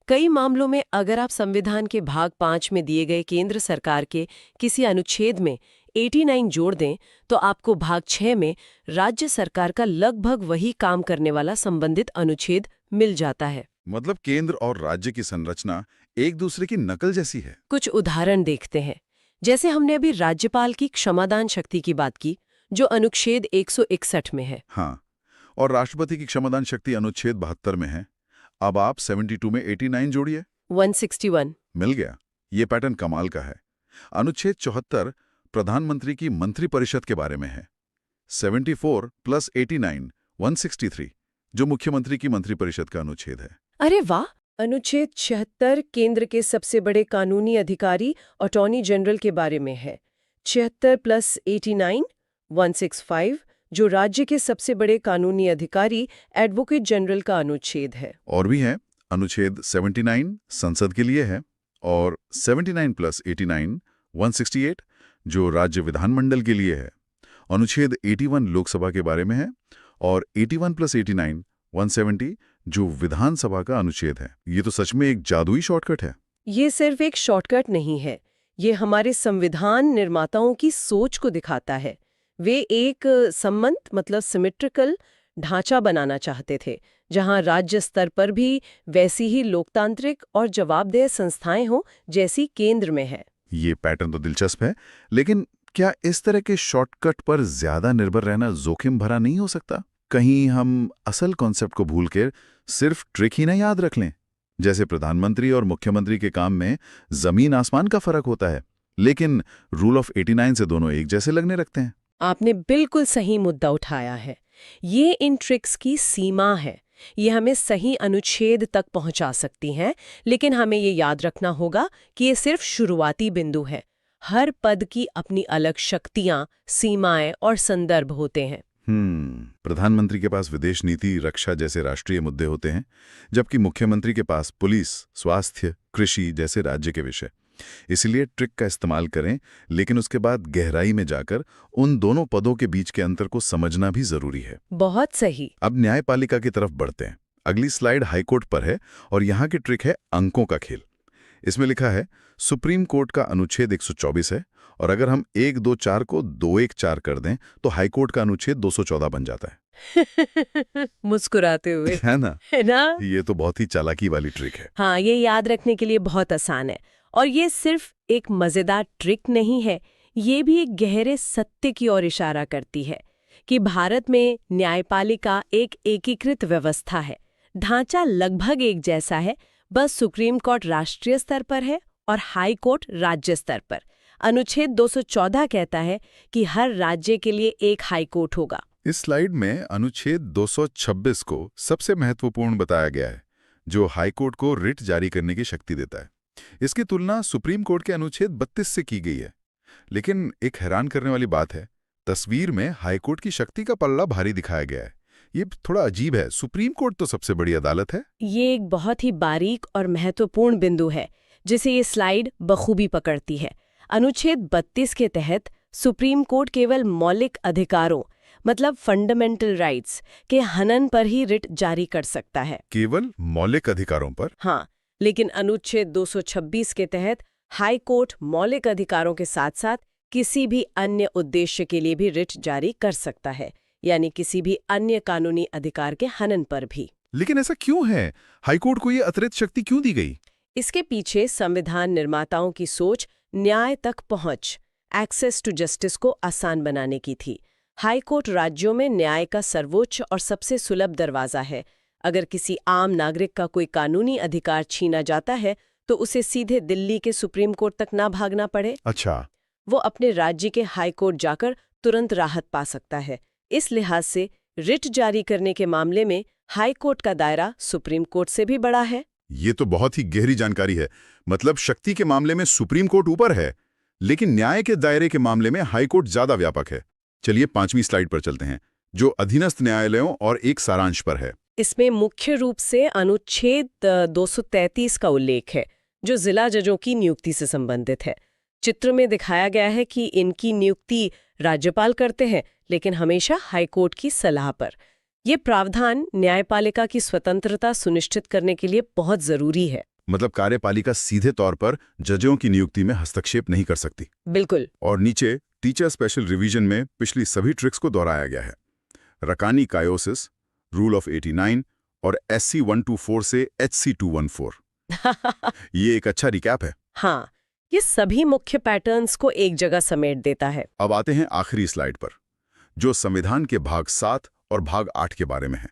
कई मामलों में अगर आप संविधान के भाग 5 में दिए गए केंद्र सरकार के किसी अनुच्छेद में 89 जोड़ दें, तो आपको भाग 6 में राज्य सरकार का लगभग वही काम करने वाला संबंधित अनुच्छेद मिल जाता है। मतलब केंद्र और राज्य की संरचना एक दूसरे की नकल जैसी है। कुछ उदाहरण देखते हैं। जैसे हमने अभी राज्यपाल की क्षमादान शक्ति की बात की, जो अनुच्छेद 161 में है। हाँ, और राष्ट्रपति की क्षमादान शक्ति अनुच्छेद 72 में है। अब आप 72 में 89 जोड़िए, 161। मिल गया। ये पैटर्न कमाल का है। अनुच्छेद 74 प्रधानमंत्री की मंत्रिपरिषद के बारे में है। 74 प्लस 89 163, जो मुख्यमंत्री की मंत्रिपरिषद का अनुच्छेद है। अरे वाह! अनुच्छेद 76 केंद्र के सबसे बड़े कानूनी अधिकारी अटॉर्नी जनरल के बारे में है। 76 प्लस 89 165, जो राज्य के सबसे बड़े कानूनी अधिकारी एडवोकेट जनरल का अनुच्छेद है। और भी है। अनुच्छेद 79 संसद के लिए है, और 79 प्लस 89 168, जो राज्य विधानमंडल के लिए है। अनुच्छेद 81 लोकसभा के बारे में है, और 81 प्लस 89 170, जो विधानसभा का अनुच्छेद है। ये तो सच में एक जादुई शॉर्टकट है। ये सिर्फ एक शॉर्टकट नहीं है, ये हमारे संविधान निर्माताओं की सोच को दिखाता है। वे एक सम्मत मतलब सिमेट्रिकल ढांचा बनाना चाहते थे, जहां राज्य स्तर पर भी वैसी ही लोकतांत्रिक और जवाबदेह संस्थाएं हों जैसी केंद्र में है। ये पैटर्न तो दिलचस्प है, लेकिन क्या इस तरह के शॉर्टकट पर ज्यादा निर्भर रहना जोखिम भरा नहीं हो सकता? कहीं हम असल कॉन्सेप्ट को भूलकर सिर्फ ट्रिक ही ना याद रख लें। जैसे प्रधानमंत्री और मुख्यमंत्री के काम में जमीन आसमान का फर्क होता है, लेकिन रूल ऑफ 89 से दोनों एक जैसे लगने लगते हैं। आपने बिल्कुल सही मुद्दा उठाया है। ये इन ट्रिक्स की सीमा है। ये हमें सही अनुच्छेद तक पहुंचा सकती हैं, लेकिन हमें ये याद रखना होगा कि ये सिर्फ शुरुआती बिंदु है। हर पद की अपनी अलग शक्तियां, सीमाएं और संदर्भ होते हैं। प्रधानमंत्री के पास विदेश नीति, रक्षा जैसे राष्ट्रीय मुद्दे होते हैं, जबकि मुख्यमंत्री के पास पुलिस, स्वास्थ्य, कृषि जैसे राज्य के विषय। इसलिए ट्रिक का इस्तेमाल करें, लेकिन उसके बाद गहराई में जाकर उन दोनों पदों के बीच के अंतर को समझना भी जरूरी है। बहुत सही। अब न्यायपालिका की तरफ बढ़ते हैं। अगली स्लाइड हाईकोर्ट पर है, और यहाँ की ट्रिक है अंकों का खेल। इसमें लिखा है सुप्रीम कोर्ट का अनुच्छेद 124 है, और अगर हम 124 को 214 कर दें तो हाईकोर्ट का अनुच्छेद 214 बन जाता है। मुस्कुराते हुए है ना? है ना? ये तो बहुत ही चालाकी वाली ट्रिक है। हाँ, ये याद रखने के लिए बहुत आसान है। और ये सिर्फ एक मजेदार ट्रिक नहीं है, ये भी एक गहरे सत्य की ओर इशारा करती है कि भारत में न्यायपालिका एक एकीकृत व्यवस्था है। ढांचा लगभग एक जैसा है, बस सुप्रीम कोर्ट राष्ट्रीय स्तर पर है और हाई कोर्ट राज्य स्तर पर। अनुच्छेद 214 कहता है कि हर राज्य के लिए एक हाई कोर्ट होगा। इस स्लाइड में अनुच्छेद 226 को सबसे महत्वपूर्ण बताया गया है, जो हाई कोर्ट को रिट जारी करने की शक्ति देता है। इसकी तुलना सुप्रीम कोर्ट के अनुच्छेद 32 से की गई है। लेकिन एक हैरान करने वाली बात है, तस्वीर में हाई कोर्ट की शक्ति का पल्ला भारी दिखाया गया है। ये थोड़ा अजीब है। सुप्रीम कोर्ट तो सबसे बड़ी अदालत है। ये एक बहुत ही बारीक और महत्वपूर्ण बिंदु है, जिसे ये स्लाइड बखूबी पकड़ती है। अनुच्छेद 32 के तहत सुप्रीम कोर्ट केवल मौलिक अधिकारों मतलब फंडामेंटल राइट्स के हनन पर ही रिट जारी कर सकता है। केवल मौलिक अधिकारों पर? हाँ, लेकिन अनुच्छेद 226 के तहत हाई कोर्ट मौलिक अधिकारों के साथ साथ किसी भी अन्य उद्देश्य के लिए भी रिट जारी कर सकता है, यानी किसी भी अन्य कानूनी अधिकार के हनन पर भी। लेकिन ऐसा क्यों है? हाईकोर्ट को ये अतिरिक्त शक्ति क्यों दी गई? इसके पीछे संविधान निर्माताओं की सोच न्याय तक पहुंच, एक्सेस टू जस्टिस को आसान बनाने की थी। हाईकोर्ट राज्यों में न्याय का सर्वोच्च और सबसे सुलभ दरवाजा है। अगर किसी आम नागरिक का कोई कानूनी अधिकार छीना जाता है तो उसे सीधे दिल्ली के सुप्रीम कोर्ट तक ना भागना पड़े। अच्छा। वो अपने राज्य के हाई कोर्ट जाकर तुरंत राहत पा सकता है। इस लिहाज से रिट जारी करने के मामले में हाई कोर्ट का दायरा सुप्रीम कोर्ट से भी बड़ा है। ये तो बहुत ही गहरी जानकारी है। मतलब शक्ति के मामले में सुप्रीम कोर्ट ऊपर है, लेकिन न्याय के दायरे के मामले में हाई कोर्ट ज्यादा व्यापक है। चलिए 5वीं स्लाइड पर चलते हैं, जो अधीनस्थ न्यायालयों और एक सारांश पर है। इसमें मुख्य रूप से अनुच्छेद 233 का उल्लेख है, जो जिला जजों की नियुक्ति से संबंधित है। चित्र में दिखाया गया है कि इनकी नियुक्ति राज्यपाल करते हैं, लेकिन हमेशा हाईकोर्ट की सलाह पर। ये प्रावधान न्यायपालिका की स्वतंत्रता सुनिश्चित करने के लिए बहुत जरूरी है। मतलब कार्यपालिका सीधे तौर पर जजों की नियुक्ति में हस्तक्षेप नहीं कर सकती। बिल्कुल। और नीचे टीचर स्पेशल रिवीजन में पिछली सभी ट्रिक्स को दोहराया गया है। रकानी कायोसिस, रूल ऑफ 89 और SC 124 से HC 214। ये एक अच्छा रिकैप है। हाँ, ये सभी मुख्य पैटर्न्स को एक जगह समेट देता है। अब आते हैं आखिरी स्लाइड पर, जो संविधान के भाग 7 और भाग 8 के बारे में है।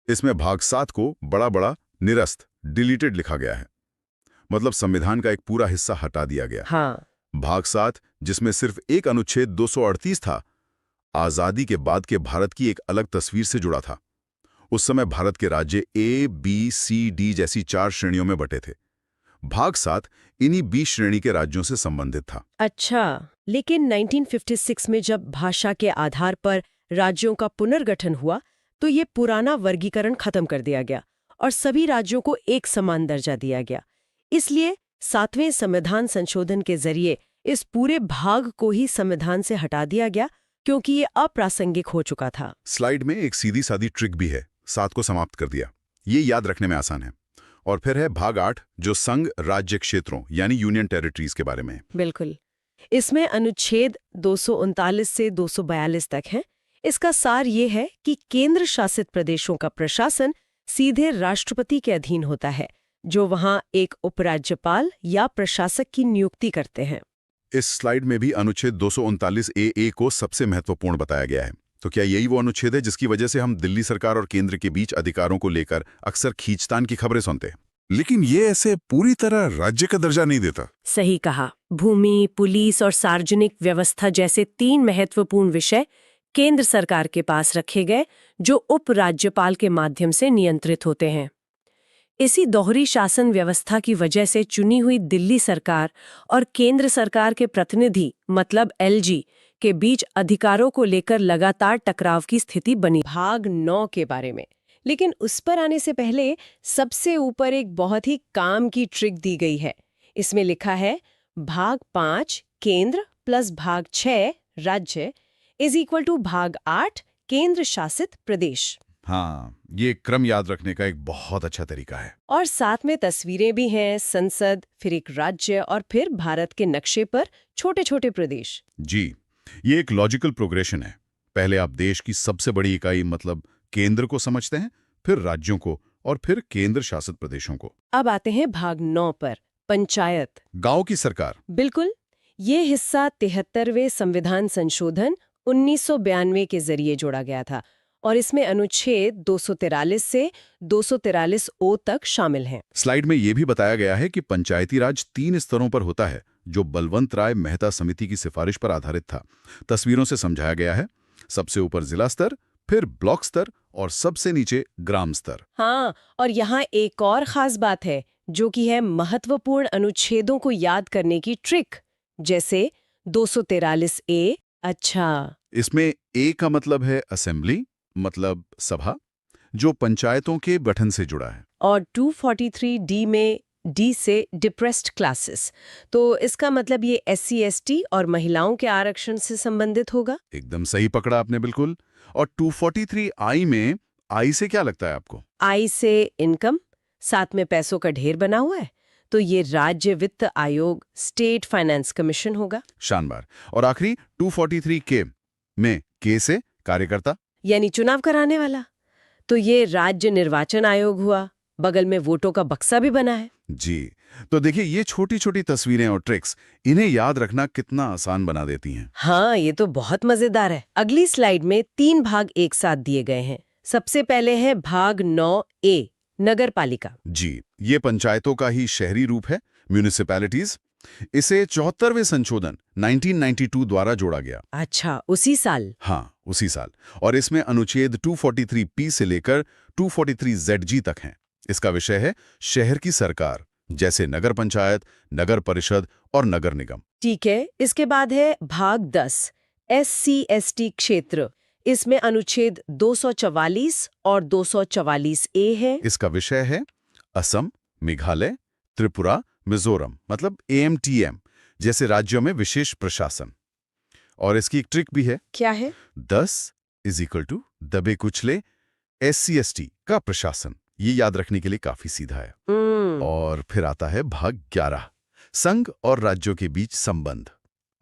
इसमें भाग 7 को बड़ा बड़ा निरस्त डिलीटेड लिखा गया है, मतलब संविधान का एक पूरा हिस्सा हटा दिया गया। हाँ। भाग 7, जिसमें सिर्फ एक अनुच्छेद 238 था, आजादी के बाद के भारत की एक अलग तस्वीर से जुड़ा था। उस समय भारत के राज्य A, B, C, D जैसी 4 श्रेणियों में बटे थे। भाग 7 इन्हीं 20 श्रेणी के राज्यों से संबंधित था। अच्छा, लेकिन 1956 में जब भाषा के आधार पर राज्यों का पुनर्गठन हुआ, तो ये पुराना वर्गीकरण खत्म कर दिया गया और सभी राज्यों को एक समान दर्जा दिया गया। इसलिए 7वें संविधान संशोधन के जरिए इस पूरे भाग को ही संविधान से हटा दिया गया, क्योंकि ये अप्रासंगिक हो चुका था। स्लाइड में एक सीधी सादी ट्रिक भी है, 7 को समाप्त कर दिया। ये याद रखने में आसान है। और फिर है भाग 8, जो संघ राज्य क्षेत्रों यानी यूनियन टेरिटरीज के बारे में है। बिल्कुल। इसमें अनुच्छेद 239 से 242 तक है। इसका सार ये है कि केंद्र शासित प्रदेशों का प्रशासन सीधे राष्ट्रपति के अधीन होता है, जो वहां एक उपराज्यपाल या प्रशासक की नियुक्ति करते हैं। इस स्लाइड में भी अनुच्छेद 239 AA को सबसे महत्वपूर्ण बताया गया है। तो क्या यही वो अनुच्छेद है जिसकी वजह से हम दिल्ली सरकार और केंद्र के बीच अधिकारों को लेकर अक्सर खींचतान की खबरें सुनते हैं? लेकिन ये ऐसे पूरी तरह राज्य का दर्जा नहीं देता। सही कहा। भूमि, पुलिस और सार्वजनिक व्यवस्था जैसे 3 महत्वपूर्ण विषय केंद्र सरकार के पास रखे गए, जो उपराज्यपाल के माध्यम से नियंत्रित होते हैं। इसी दोहरी शासन व्यवस्था की वजह से चुनी हुई दिल्ली सरकार और केंद्र सरकार के प्रतिनिधि मतलब LG के बीच अधिकारों को लेकर लगातार टकराव की स्थिति बनी। भाग 9 के बारे में, लेकिन उस पर आने से पहले सबसे ऊपर एक बहुत ही काम की ट्रिक दी गई है। इसमें लिखा है भाग 5 केंद्र प्लस भाग 6 राज्य इज इक्वल टू भाग 8 केंद्र शासित प्रदेश। हाँ, ये क्रम याद रखने का एक बहुत अच्छा तरीका है। और साथ में तस्वीरें भी हैं, संसद, फिर एक राज्य और फिर भारत के नक्शे पर छोटे छोटे प्रदेश। जी, ये एक लॉजिकल प्रोग्रेशन है। पहले आप देश की सबसे बड़ी इकाई मतलब केंद्र को समझते हैं, फिर राज्यों को और फिर केंद्र शासित प्रदेशों को। अब आते हैं भाग 9 पर, पंचायत, गांव की सरकार। बिल्कुल। ये हिस्सा 73वें संविधान संशोधन 1992 के जरिए जोड़ा गया था और इसमें अनुच्छेद 243 से 243 ओ तक शामिल हैं। स्लाइड में यह भी बताया गया है कि पंचायती राज 3 स्तरों पर होता है, जो बलवंत राय मेहता समिति की सिफारिश पर आधारित था। तस्वीरों से समझाया गया है। सबसे ऊपर जिला स्तर, फिर ब्लॉक स्तर और सबसे नीचे ग्राम स्तर। हाँ, और यहाँ एक और खास बात है, जो कि है महत्वपूर्ण अनुच्छेदों को याद करने की ट्रिक, जैसे 243 ए। अच्छा, इसमें ए का मतलब है असेंबली, मतलब सभा, जो पंचायतों के गठन से जुड़ा है। और 243 डी में डी से डिप्रेस्ड क्लासेस, तो इसका मतलब ये SC ST और महिलाओं के आरक्षण से संबंधित होगा। एकदम सही पकड़ा आपने, बिल्कुल। और 243 आई में आई से क्या लगता है आपको? आई से इनकम, साथ में पैसों का ढेर बना हुआ है, तो ये राज्य वित्त आयोग, स्टेट फाइनेंस कमीशन होगा। शानदार। और आखिरी 243 के में के से कार्यकर्ता, यानी चुनाव कराने वाला, तो ये राज्य निर्वाचन आयोग हुआ। बगल में वोटों का बक्सा भी बना है। जी, तो देखिए ये छोटी छोटी तस्वीरें और ट्रिक्स इन्हें याद रखना कितना आसान बना देती हैं। हाँ, ये तो बहुत मजेदार है। अगली स्लाइड में 3 भाग एक साथ दिए गए हैं। सबसे पहले है भाग 9A, नगर पालिका। जी, ये पंचायतों का ही शहरी रूप है, म्यूनिसिपैलिटीज। इसे 74वें संशोधन 1992 द्वारा जोड़ा गया। अच्छा, उसी साल? हाँ, उसी साल। और इसमें अनुच्छेद 243P से लेकर 243ZG तक हैं। इसका विषय है शहर की सरकार, जैसे नगर पंचायत, नगर परिषद और नगर निगम। ठीक है। इसके बाद है भाग 10, SC ST क्षेत्र। इसमें अनुच्छेद 244 और 244A है। इसका विषय है असम, मेघालय, त्रिपुरा, मिजोरम, मतलब AMTM जैसे राज्यों में विशेष प्रशासन। और इसकी एक ट्रिक भी है। क्या है? 10 = दबे कुचले SC/ST का प्रशासन। ये याद रखने के लिए काफी सीधा है। और फिर आता है भाग 11, संघ और राज्यों के बीच संबंध।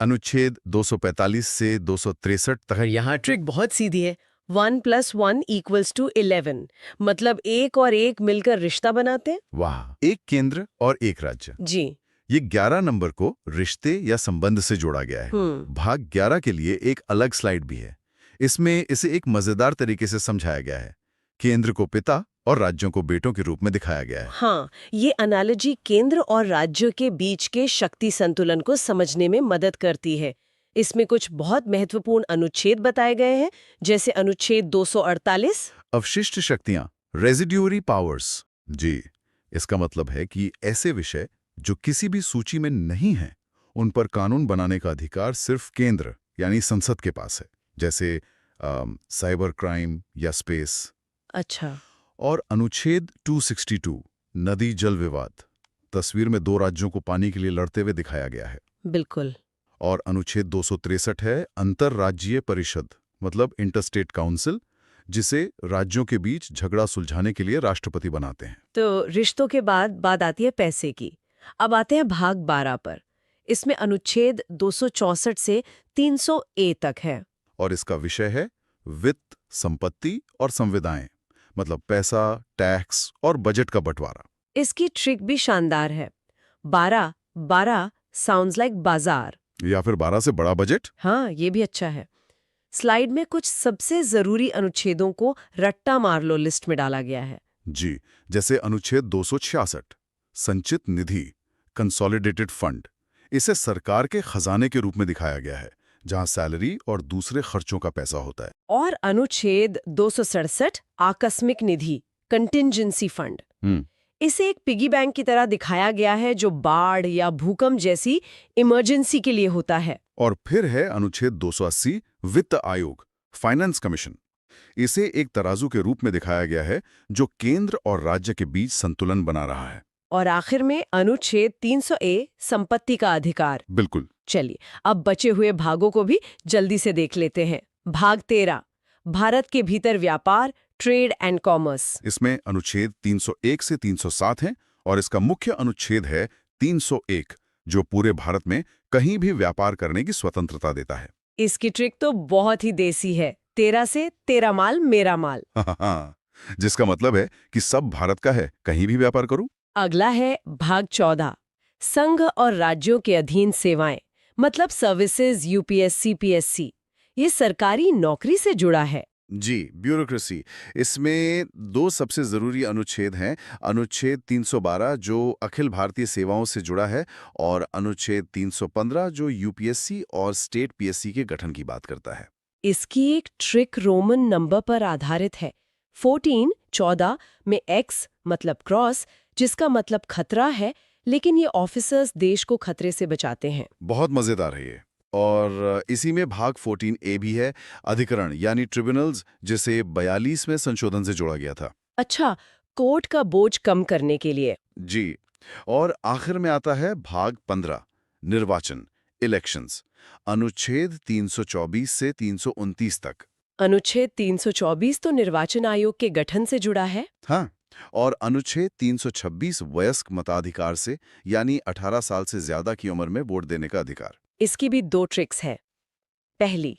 अनुच्छेद 245 से 263 तक। यहाँ ट्रिक बहुत सीधी है। 1 + 1 = 11, मतलब एक और एक मिलकर रिश्ता बनाते हैं। वाह, एक केंद्र और एक राज्य। जी। ये 11 नंबर को रिश्ते या संबंध से जोड़ा गया है। भाग 11 के लिए एक अलग स्लाइड भी है। इसमें इसे एक मजेदार तरीके से समझाया गया है। केंद्र को पिता और राज्यों को बेटों के रूप में दिखाया गया है। हाँ, ये एनालॉजी केंद्र और राज्यों के बीच के शक्ति संतुलन को समझने में मदद करती है। इसमें कुछ बहुत महत्वपूर्ण अनुच्छेद बताए गए हैं, जैसे अनुच्छेद 248। अवशिष्ट शक्तियां, रेजिड्यूरी पावर्स। जी, इसका मतलब है कि ऐसे विषय जो किसी भी सूची में नहीं हैं, उन पर कानून बनाने का अधिकार सिर्फ केंद्र यानी संसद के पास है, जैसे साइबर क्राइम या स्पेस। अच्छा। और अनुच्छेद 262, नदी जल विवाद, तस्वीर में 2 राज्यों को पानी के लिए लड़ते हुए दिखाया गया है। बिल्कुल। और अनुच्छेद 263 है अंतर्राज्यीय परिषद, मतलब इंटरस्टेट काउंसिल, जिसे राज्यों के बीच झगड़ा सुलझाने के लिए राष्ट्रपति बनाते हैं। तो रिश्तों के बाद बात आती है पैसे की। अब आते हैं भाग 12 पर। इसमें अनुच्छेद 264 से 300A तक है। और इसका विषय है वित्त, संपत्ति और संविदाएं, मतलब पैसा, टैक्स और बजट का बंटवारा। इसकी ट्रिक भी शानदार है। 12 साउंड्स लाइक बाजार। या फिर 12 से बड़ा बजट। हाँ, ये भी अच्छा है। स्लाइड में कुछ सबसे जरूरी अनुच्छेदों को रट्टा मार लो लिस्ट में डाला गया है। जी, जैसे अनुच्छेद 266, संचित निधि, कंसोलिडेटेड फंड। इसे सरकार के खजाने के रूप में दिखाया गया है, जहां सैलरी और दूसरे खर्चों का पैसा होता है। और अनुच्छेद 267, आकस्मिक निधि, कंटिंजेंसी फंड। इसे एक पिगी बैंक की तरह दिखाया गया है, जो बाढ़ या भूकंप जैसी इमरजेंसी के लिए होता है। और फिर है अनुच्छेद 280, वित्त आयोग, फाइनेंस कमीशन। इसे एक तराजू के रूप में दिखाया गया है, जो केंद्र और राज्य के बीच संतुलन बना रहा है। और आखिर में अनुच्छेद 300A, संपत्ति का अधिकार। बिल्कुल। चलिए, अब बचे हुए भागों को भी जल्दी से देख लेते हैं। भाग 13, भारत के भीतर व्यापार, ट्रेड एंड कॉमर्स। इसमें अनुच्छेद 301 से 307 हैं, और इसका मुख्य अनुच्छेद है 301, जो पूरे भारत में कहीं भी व्यापार करने की स्वतंत्रता देता है। इसकी ट्रिक तो बहुत ही देसी है। 13 से तेरा माल मेरा माल। हाँ, जिसका मतलब है कि सब भारत का है, कहीं भी व्यापार करूं। अगला है भाग 14, संघ और राज्यों के अधीन सेवाएं, मतलब सर्विसेज, UPSC, PSC। ये सरकारी नौकरी से जुड़ा है। जी, ब्यूरोक्रेसी। इसमें 2 सबसे जरूरी अनुच्छेद हैं। अनुच्छेद 312 जो अखिल भारतीय सेवाओं से जुड़ा है, और अनुच्छेद 315 जो UPSC और स्टेट PSC के गठन की बात करता है। इसकी एक ट्रिक रोमन नंबर पर आधारित है। 14 में X मतलब क्रॉस, जिसका मतलब खतरा है, लेकिन ये ऑफिसर्स देश को खतरे से बचाते हैं। बहुत मजेदार है ये। और इसी में भाग 14A भी है, अधिकरण यानी ट्रिब्यूनल्स, जिसे 42 में संशोधन से जोड़ा गया था। अच्छा, कोर्ट का बोझ कम करने के लिए। जी। और आखिर में आता है भाग 15, निर्वाचन, इलेक्शंस, अनुच्छेद 324 से 329 तक। अनुच्छेद 324 तो निर्वाचन आयोग के गठन से जुड़ा है। हाँ, और अनुच्छेद 326 वयस्क मताधिकार से, यानी 18 साल से ज्यादा की उम्र में वोट देने का अधिकार। इसकी भी 2 ट्रिक्स है। पहली,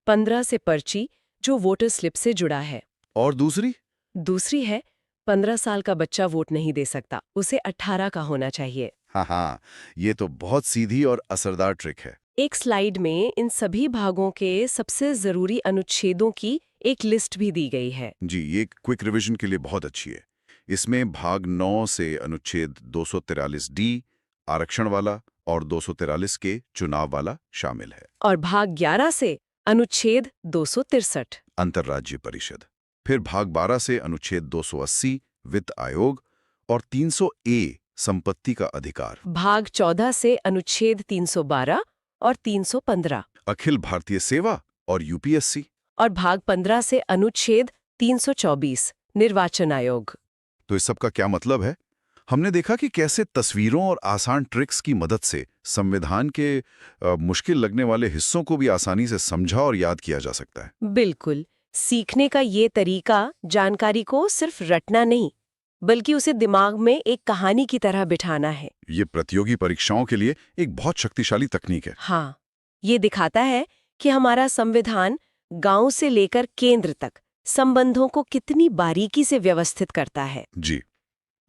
15 से पर्ची, जो वोटर स्लिप से जुड़ा है। और दूसरी है 15 साल का बच्चा वोट नहीं दे सकता, उसे 18 का होना चाहिए। हाँ, ये तो बहुत सीधी और असरदार ट्रिक है। एक स्लाइड में इन सभी भागों के सबसे जरूरी अनुच्छेदों की एक लिस्ट भी दी गई है। जी, ये क्विक रिवीजन के लिए बहुत अच्छी है। इसमें भाग 9 से अनुच्छेद 243D, आरक्षण वाला, और 243 के चुनाव वाला शामिल है। और भाग 11 से अनुच्छेद 263, अंतर्राज्यीय परिषद। फिर भाग 12 से अनुच्छेद 280, वित्त आयोग, और 300A, संपत्ति का अधिकार। भाग 14 से अनुच्छेद 312 और 315, अखिल भारतीय सेवा और UPSC। और भाग 15 से अनुच्छेद 324, निर्वाचन आयोग। तो इस सब का क्या मतलब है? हमने देखा कि कैसे तस्वीरों और आसान ट्रिक्स की मदद से संविधान के मुश्किल लगने वाले हिस्सों को भी आसानी से समझा और याद किया जा सकता है। बिल्कुल। सीखने का ये तरीका जानकारी को सिर्फ रटना नहीं, बल्कि उसे दिमाग में एक कहानी की तरह बिठाना है। ये प्रतियोगी परीक्षाओं के लिए एक बहुत शक्तिशाली तकनीक है। हाँ, ये दिखाता है कि हमारा संविधान गांव से लेकर केंद्र तक संबंधों को कितनी बारीकी से व्यवस्थित करता है। जी।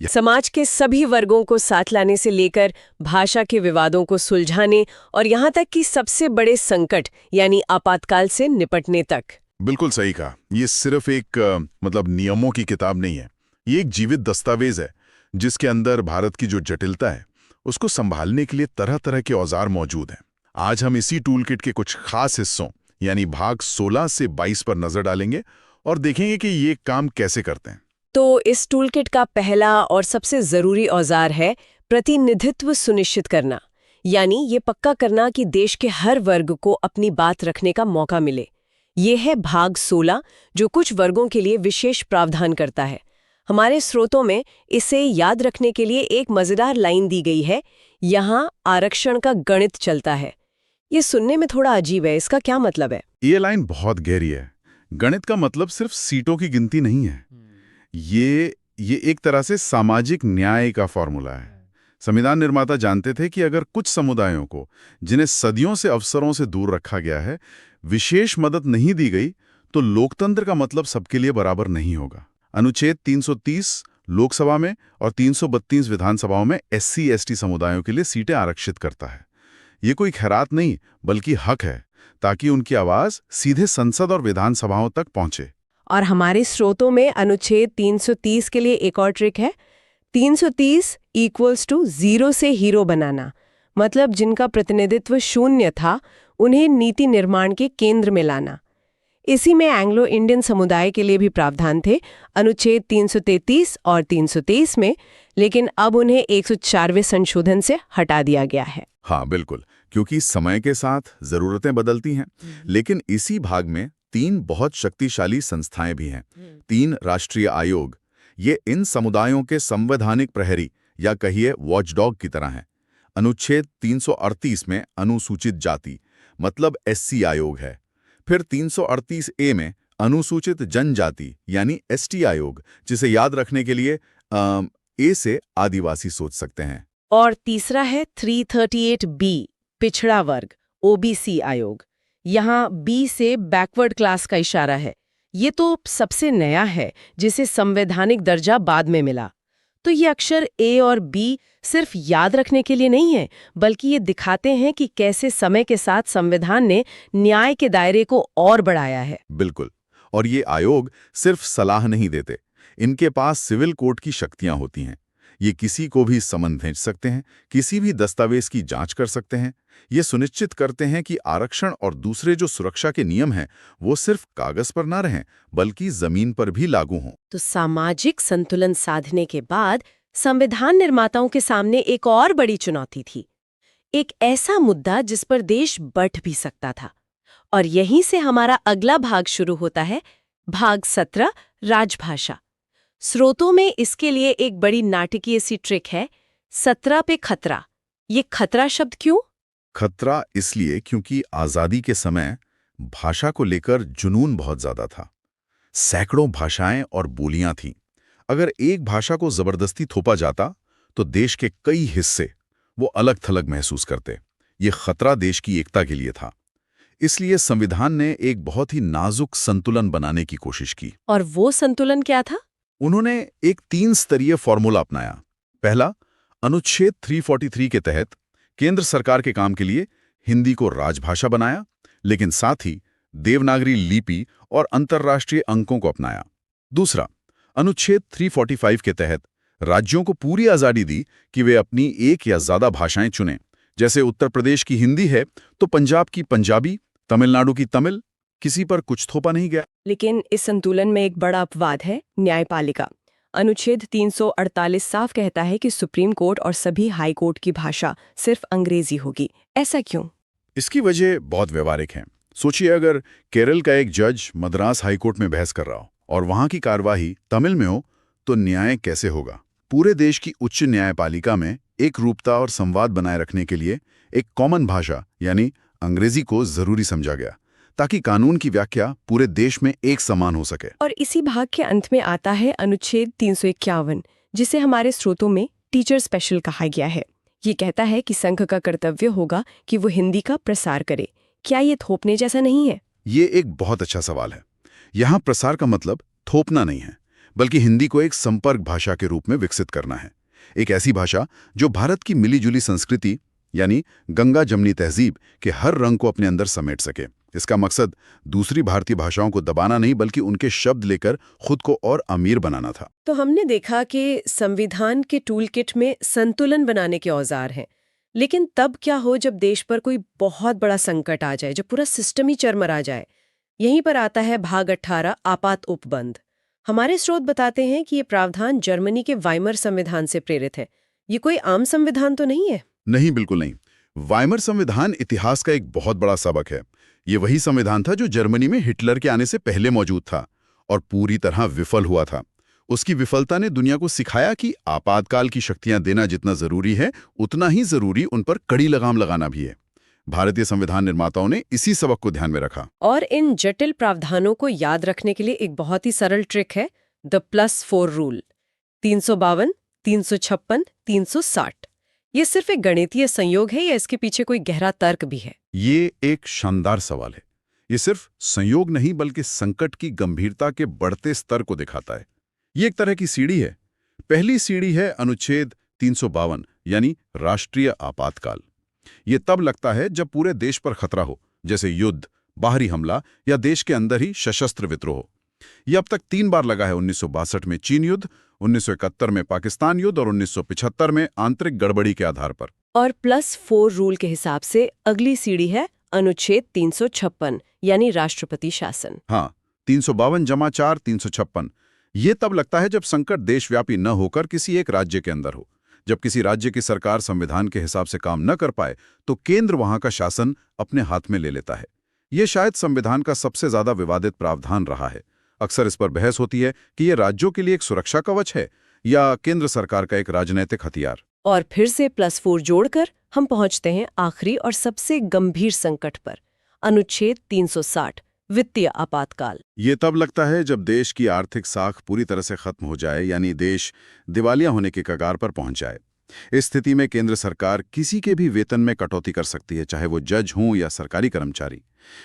समाज के सभी वर्गों को साथ लाने से लेकर भाषा के विवादों को सुलझाने और यहाँ तक कि सबसे बड़े संकट यानी आपातकाल से निपटने तक। बिल्कुल सही कहा। ये सिर्फ एक मतलब नियमों की किताब नहीं है, ये एक जीवित दस्तावेज है जिसके अंदर भारत की जो जटिलता है उसको संभालने के लिए तरह तरह के औजार मौजूद हैं। आज हम इसी टूल किट के कुछ खास हिस्सों यानी भाग 16 से 22 पर नजर डालेंगे और देखेंगे कि ये काम कैसे करते हैं। तो इस टूल किट का पहला और सबसे जरूरी औजार है प्रतिनिधित्व सुनिश्चित करना, यानी ये पक्का करना कि देश के हर वर्ग को अपनी बात रखने का मौका मिले। ये है भाग 16 जो कुछ वर्गों के लिए विशेष प्रावधान करता है। हमारे स्रोतों में इसे याद रखने के लिए एक मजेदार लाइन दी गई है, यहाँ आरक्षण का गणित चलता है। ये सुनने में थोड़ा अजीब है, इसका क्या मतलब है? ये लाइन बहुत गहरी है। गणित का मतलब सिर्फ सीटों की गिनती नहीं है, ये एक तरह से सामाजिक न्याय का फॉर्मूला है। संविधान निर्माता जानते थे कि अगर कुछ समुदायों को, जिन्हें सदियों से अवसरों से दूर रखा गया है, विशेष मदद नहीं दी गई तो लोकतंत्र का मतलब सबके लिए बराबर नहीं होगा। अनुच्छेद 330 लोकसभा में और 332 विधानसभाओं में SC/ST समुदायों के लिए सीटें आरक्षित करता है। ये कोई खैरात नहीं बल्कि हक है, ताकि उनकी आवाज सीधे संसद और विधानसभाओं तक पहुंचे। और हमारे स्रोतों में अनुच्छेद 330 के लिए एक और ट्रिक है। 330 इक्वल्स टू 0 से हीरो बनाना, मतलब जिनका प्रतिनिधित्व शून्य था उन्हें नीति निर्माण के केंद्र में लाना। इसी में एंग्लो इंडियन समुदाय के लिए भी प्रावधान थे अनुच्छेद 333 और 323 में, लेकिन अब उन्हें 104वें संशोधन से हटा दिया गया है। हाँ बिल्कुल, क्योंकि समय के साथ जरूरतें बदलती हैं। लेकिन इसी भाग में 3 बहुत शक्तिशाली संस्थाएं भी हैं। 3 राष्ट्रीय आयोग, ये इन समुदायों के संवैधानिक प्रहरी या कहिए वॉचडॉग की तरह हैं। अनुच्छेद 338 में अनुसूचित जाति मतलब SC आयोग है। फिर 338A में अनुसूचित जनजाति यानी ST आयोग, जिसे याद रखने के लिए A से आदिवासी सोच सकते हैं। और तीसरा है 338B पिछड़ा वर्ग OBC आयोग। यहाँ B से बैकवर्ड क्लास का इशारा है। ये तो सबसे नया है जिसे संवैधानिक दर्जा बाद में मिला। तो ये अक्षर A और B सिर्फ याद रखने के लिए नहीं है, बल्कि ये दिखाते हैं कि कैसे समय के साथ संविधान ने न्याय के दायरे को और बढ़ाया है। बिल्कुल। और ये आयोग सिर्फ सलाह नहीं देते, इनके पास सिविल कोर्ट की शक्तियां होती हैं। ये किसी को भी समन भेज सकते हैं, किसी भी दस्तावेज की जांच कर सकते हैं। ये सुनिश्चित करते हैं कि आरक्षण और दूसरे जो सुरक्षा के नियम हैं वो सिर्फ कागज पर ना रहें बल्कि जमीन पर भी लागू हों। तो सामाजिक संतुलन साधने के बाद संविधान निर्माताओं के सामने एक और बड़ी चुनौती थी, एक ऐसा मुद्दा जिस पर देश बढ़ भी सकता था। और यहीं से हमारा अगला भाग शुरू होता है, भाग 17 राजभाषा। स्रोतों में इसके लिए एक बड़ी नाटकीय सी ट्रिक है, 17 पे खतरा। ये खतरा शब्द क्यों? खतरा इसलिए क्योंकि आजादी के समय भाषा को लेकर जुनून बहुत ज्यादा था। सैकड़ों भाषाएं और बोलियां थीं। अगर एक भाषा को जबरदस्ती थोपा जाता तो देश के कई हिस्से वो अलग थलग महसूस करते। ये खतरा देश की एकता के लिए था। इसलिए संविधान ने एक बहुत ही नाजुक संतुलन बनाने की कोशिश की। और वो संतुलन क्या था? उन्होंने एक 3 स्तरीय फॉर्मूला अपनाया। पहला, अनुच्छेद 343 के तहत केंद्र सरकार के काम के लिए हिंदी को राजभाषा बनाया, लेकिन साथ ही देवनागरी लिपि और अंतर्राष्ट्रीय अंकों को अपनाया। दूसरा, अनुच्छेद 345 के तहत राज्यों को पूरी आजादी दी कि वे अपनी एक या ज्यादा भाषाएं चुनें। जैसे उत्तर प्रदेश की हिंदी है तो पंजाब की पंजाबी, तमिलनाडु की तमिल, किसी पर कुछ थोपा नहीं गया। लेकिन इस संतुलन में एक बड़ा अपवाद है, न्यायपालिका। अनुच्छेद 348 साफ कहता है कि सुप्रीम कोर्ट और सभी हाई कोर्ट की भाषा सिर्फ अंग्रेजी होगी। ऐसा क्यों? इसकी वजह बहुत व्यवहारिक है। सोचिए, अगर केरल का एक जज मद्रास हाईकोर्ट में बहस कर रहा हो और वहां की कार्यवाही तमिल में हो तो न्याय कैसे होगा? पूरे देश की उच्च न्यायपालिका में एक रूपता और संवाद बनाए रखने के लिए एक कॉमन भाषा यानी अंग्रेजी को जरूरी समझा गया, ताकि कानून की व्याख्या पूरे देश में एक समान हो सके। और इसी भाग के अंत में आता है अनुच्छेद 351, जिसे हमारे स्रोतों में टीचर स्पेशल कहा गया है। ये कहता है कि संघ का कर्तव्य होगा कि वो हिंदी का प्रसार करे। क्या ये थोपने जैसा नहीं है? ये एक बहुत अच्छा सवाल है। यहाँ प्रसार का मतलब थोपना नहीं है, बल्कि हिंदी को एक संपर्क भाषा के रूप में विकसित करना है। एक ऐसी भाषा जो भारत की मिलीजुली संस्कृति यानी गंगा जमनी तहजीब के हर रंग को अपने अंदर समेट सके। इसका मकसद दूसरी भारतीय भाषाओं को दबाना नहीं, बल्कि उनके शब्द लेकर खुद को और अमीर बनाना था। तो हमने देखा कि संविधान के टूल किट में संतुलन बनाने के औजार हैं, लेकिन तब क्या हो जब देश पर कोई बहुत बड़ा संकट आ जाए, जब पूरा सिस्टम ही चरमरा जाए? यहीं पर आता है भाग 18 आपात उपबंध। हमारे स्रोत बताते हैं कि ये प्रावधान जर्मनी के वाइमर संविधान से प्रेरित है। ये कोई आम संविधान तो नहीं है? नहीं, बिल्कुल नहीं। वाइमर संविधान इतिहास का एक बहुत बड़ा सबक है। ये वही संविधान था जो जर्मनी में हिटलर के आने से पहले मौजूद था और पूरी तरह विफल हुआ था। उसकी विफलता ने दुनिया को सिखाया कि आपातकाल की शक्तियां देना जितना जरूरी है, उतना ही जरूरी उन पर कड़ी लगाम लगाना भी है। भारतीय संविधान निर्माताओं ने इसी सबक को ध्यान में रखा। और इन जटिल प्रावधानों को याद रखने के लिए एक बहुत ही सरल ट्रिक है, द +4 रूल। 352, 356, 360। ये सिर्फ एक गणितीय संयोग है या इसके पीछे कोई गहरा तर्क भी है? ये एक शानदार सवाल है। ये सिर्फ संयोग नहीं, बल्कि संकट की गंभीरता के बढ़ते स्तर को दिखाता है। ये एक तरह की सीढ़ी है। पहली सीढ़ी है अनुच्छेद 352 यानी राष्ट्रीय आपातकाल। ये तब लगता है जब पूरे देश पर खतरा हो, जैसे युद्ध, बाहरी हमला या देश के अंदर ही सशस्त्र विद्रोह। यह अब तक 3 बार लगा है, 1962 में चीन युद्ध, 1971 में पाकिस्तान युद्ध और 1975 में आंतरिक गड़बड़ी के आधार पर। और +4 रूल के हिसाब से अगली सीढ़ी है अनुच्छेद 356 यानी राष्ट्रपति शासन। हाँ, 352 + 4 356। ये तब लगता है जब संकट देशव्यापी न होकर किसी एक राज्य के अंदर हो। जब किसी राज्य की सरकार संविधान के हिसाब से काम न कर पाए तो केंद्र वहां का शासन अपने हाथ में ले लेता है। ये शायद संविधान का सबसे ज्यादा विवादित प्रावधान रहा है। अक्सर इस पर बहस होती है कि ये राज्यों के लिए एक सुरक्षा कवच है या केंद्र सरकार का एक राजनीतिक हथियार। और फिर से +4 जोड़कर हम पहुंचते हैं आखिरी और सबसे गंभीर संकट पर, अनुच्छेद 360 वित्तीय आपातकाल। ये तब लगता है जब देश की आर्थिक साख पूरी तरह से खत्म हो जाए, यानी देश दिवालिया होने के कगार पर पहुंच जाए। इस स्थिति में केंद्र सरकार किसी के भी वेतन में कटौती कर सकती है, चाहे वो जज हों या सरकारी कर्मचारी।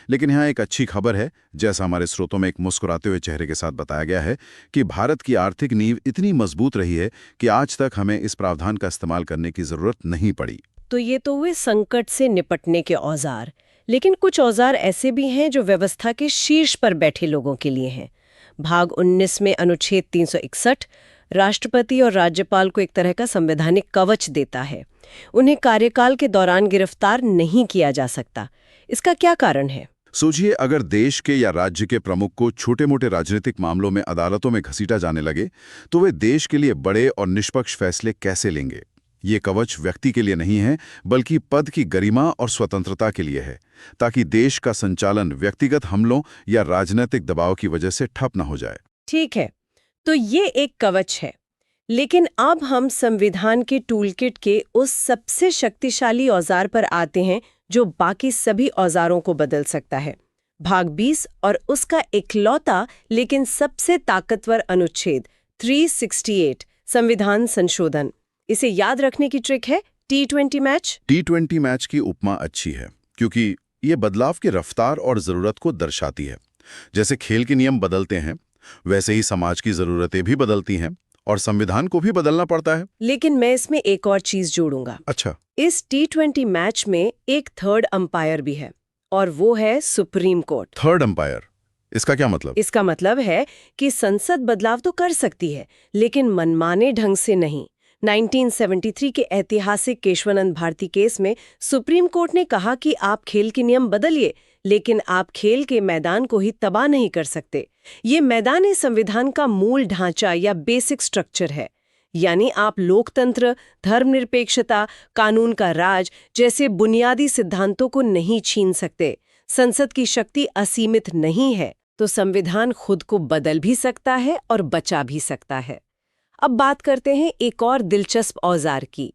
लेकिन यहाँ एक अच्छी खबर है, जैसा हमारे स्रोतों में एक मुस्कुराते हुए चेहरे के साथ बताया गया है कि भारत की आर्थिक नींव इतनी मजबूत रही है कि आज तक हमें इस प्रावधान का इस्तेमाल करने की जरूरत नहीं पड़ी। तो ये तो हुए संकट से निपटने के औजार, लेकिन कुछ औजार ऐसे भी हैं जो व्यवस्था के शीर्ष पर बैठे लोगों के लिए हैं। भाग 19 में अनुच्छेद 361 राष्ट्रपति और राज्यपाल को एक तरह का संवैधानिक कवच देता है। उन्हें कार्यकाल के दौरान गिरफ्तार नहीं किया जा सकता। इसका क्या कारण है? सोचिए, अगर देश के या राज्य के प्रमुख को छोटे मोटे राजनीतिक मामलों में अदालतों में घसीटा जाने लगे तो वे देश के लिए बड़े और निष्पक्ष फैसले कैसे लेंगे? ये कवच व्यक्ति के लिए नहीं है, बल्कि पद की गरिमा और स्वतंत्रता के लिए है, ताकि देश का संचालन व्यक्तिगत हमलों या राजनीतिक दबाव की वजह से ठप न हो जाए। ठीक है, तो ये एक कवच है। लेकिन अब हम संविधान के टूलकिट के उस सबसे शक्तिशाली औजार पर आते हैं जो बाकी सभी औजारों को बदल सकता है। भाग 20 और उसका इकलौता लेकिन सबसे ताकतवर अनुच्छेद 368 संविधान संशोधन। इसे याद रखने की ट्रिक है T20 मैच। T20 मैच की उपमा अच्छी है, क्योंकि ये बदलाव की रफ्तार और जरूरत को दर्शाती है। जैसे खेल के नियम बदलते हैं, वैसे ही समाज की जरूरतें भी बदलती हैं और संविधान को भी बदलना पड़ता है। लेकिन मैं इसमें एक और चीज जोड़ूंगा। अच्छा, इस T20 मैच में एक थर्ड अंपायर भी है, और वो है सुप्रीम कोर्ट। थर्ड अंपायर, इसका क्या मतलब? इसका मतलब है कि संसद बदलाव तो कर सकती है, लेकिन मनमाने ढंग से नहीं। 1973 के ऐतिहासिक केशवानंद भारती केस में सुप्रीम कोर्ट ने कहा कि आप खेल के नियम बदलिए, लेकिन आप खेल के मैदान को ही तबाह नहीं कर सकते। ये मैदान इस संविधान का मूल ढांचा या बेसिक स्ट्रक्चर है। यानी आप लोकतंत्र, धर्मनिरपेक्षता, कानून का राज जैसे बुनियादी सिद्धांतों को नहीं छीन सकते। संसद की शक्ति असीमित नहीं है, तो संविधान खुद को बदल भी सकता है और बचा भी सकता है। अब बात करते हैं एक और दिलचस्प औजार की,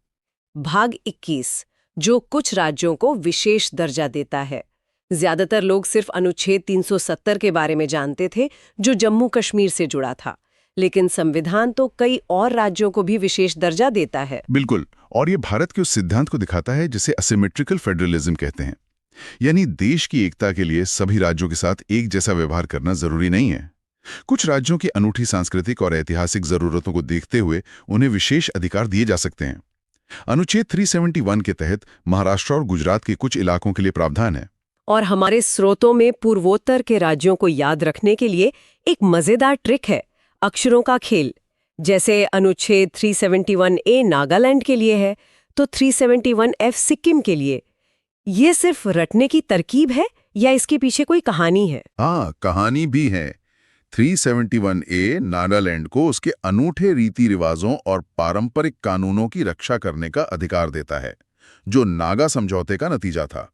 भाग 21, जो कुछ राज्यों को विशेष दर्जा देता है। ज्यादातर लोग सिर्फ अनुच्छेद 370 के बारे में जानते थे, जो जम्मू कश्मीर से जुड़ा था, लेकिन संविधान तो कई और राज्यों को भी विशेष दर्जा देता है। बिल्कुल, और ये भारत के उस सिद्धांत को दिखाता है जिसे असिमेट्रिकल फेडरलिज्म कहते हैं। यानी देश की एकता के लिए सभी राज्यों के साथ एक जैसा व्यवहार करना जरूरी नहीं है। कुछ राज्यों की अनूठी सांस्कृतिक और ऐतिहासिक जरूरतों को देखते हुए उन्हें विशेष अधिकार दिए जा सकते हैं। अनुच्छेद 371 के तहत महाराष्ट्र और गुजरात के कुछ इलाकों के लिए प्रावधान है। और हमारे स्रोतों में पूर्वोत्तर के राज्यों को याद रखने के लिए एक मजेदार ट्रिक है, अक्षरों का खेल। जैसे अनुच्छेद 371A नागालैंड के लिए है, तो 371F सिक्किम के लिए। ये सिर्फ रटने की तरकीब है या इसके पीछे कोई कहानी है? हाँ, कहानी भी है। 371A नागालैंड को उसके अनूठे रीति रिवाजों और पारंपरिक कानूनों की रक्षा करने का अधिकार देता है, जो नागा समझौते का नतीजा था।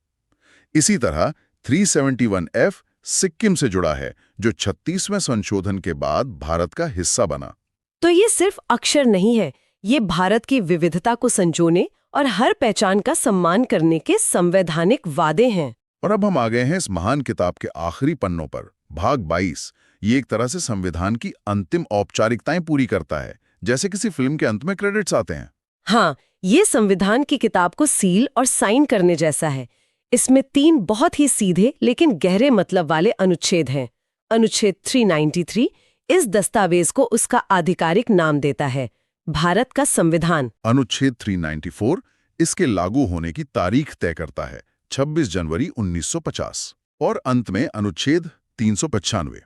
इसी तरह 371F सिक्किम से जुड़ा है, जो 36वें संशोधन के बाद भारत का हिस्सा बना। तो ये सिर्फ अक्षर नहीं है, ये भारत की विविधता को संजोने और हर पहचान का सम्मान करने के संवैधानिक वादे हैं। और अब हम आ गए हैं इस महान किताब के आखिरी पन्नों पर। भाग 22 ये एक तरह से संविधान की अंतिम औपचारिकताएं पूरी करता है, जैसे किसी फिल्म के अंत में क्रेडिट्स आते हैं। हाँ, ये संविधान की किताब को सील और साइन करने जैसा है। इसमें 3 बहुत ही सीधे लेकिन गहरे मतलब वाले अनुच्छेद हैं। अनुच्छेद 393 इस दस्तावेज को उसका आधिकारिक नाम देता है, भारत का संविधान। अनुच्छेद 394 इसके लागू होने की तारीख तय करता है, 26 जनवरी 1950। और अंत में अनुच्छेद 395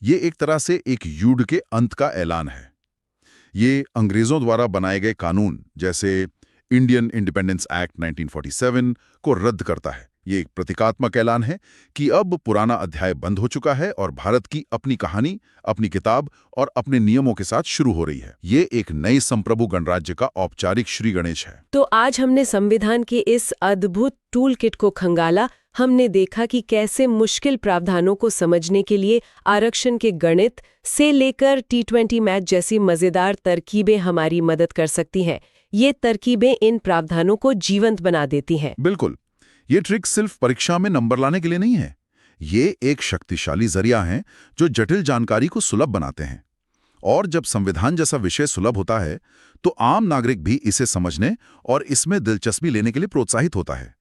ये एक तरह से एक युग के अंत का ऐलान है। ये अंग्रेजों द्वारा बनाए गए कानून जैसे इंडियन इंडिपेंडेंस एक्ट 1947 को रद्द करता है। ये एक प्रतीकात्मक ऐलान है कि अब पुराना अध्याय बंद हो चुका है और भारत की अपनी कहानी, अपनी किताब और अपने नियमों के साथ शुरू हो रही है। ये एक नए संप्रभु गणराज्य का औपचारिक श्री गणेश है। तो आज हमने संविधान के इस अद्भुत टूल किट को खंगाला। हमने देखा कि कैसे मुश्किल प्रावधानों को समझने के लिए आरक्षण के गणित से लेकर T20 मैच जैसी मजेदार तरकीबें हमारी मदद कर सकती हैं। ये तरकीबें इन प्रावधानों को जीवंत बना देती हैं। बिल्कुल, ये ट्रिक सिर्फ परीक्षा में नंबर लाने के लिए नहीं है। ये एक शक्तिशाली जरिया है जो जटिल जानकारी को सुलभ बनाते हैं। और जब संविधान जैसा विषय सुलभ होता है, तो आम नागरिक भी इसे समझने और इसमें दिलचस्पी लेने के लिए प्रोत्साहित होता है।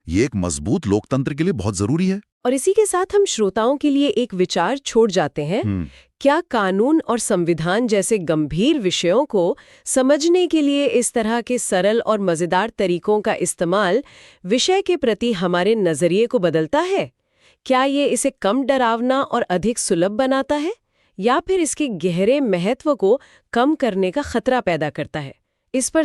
ये एक मजबूत लोकतंत्र के लिए बहुत जरूरी है। और इसी के साथ हम श्रोताओं के लिए एक विचार छोड़ जाते हैं। क्या कानून और संविधान जैसे गंभीर विषयों को समझने के लिए इस तरह के सरल और मजेदार तरीकों का इस्तेमाल विषय के प्रति हमारे नजरिए को बदलता है? क्या ये इसे कम डरावना और अधिक सुलभ बनाता है, या फिर इसके गहरे महत्व को कम करने का खतरा पैदा करता है? इस पर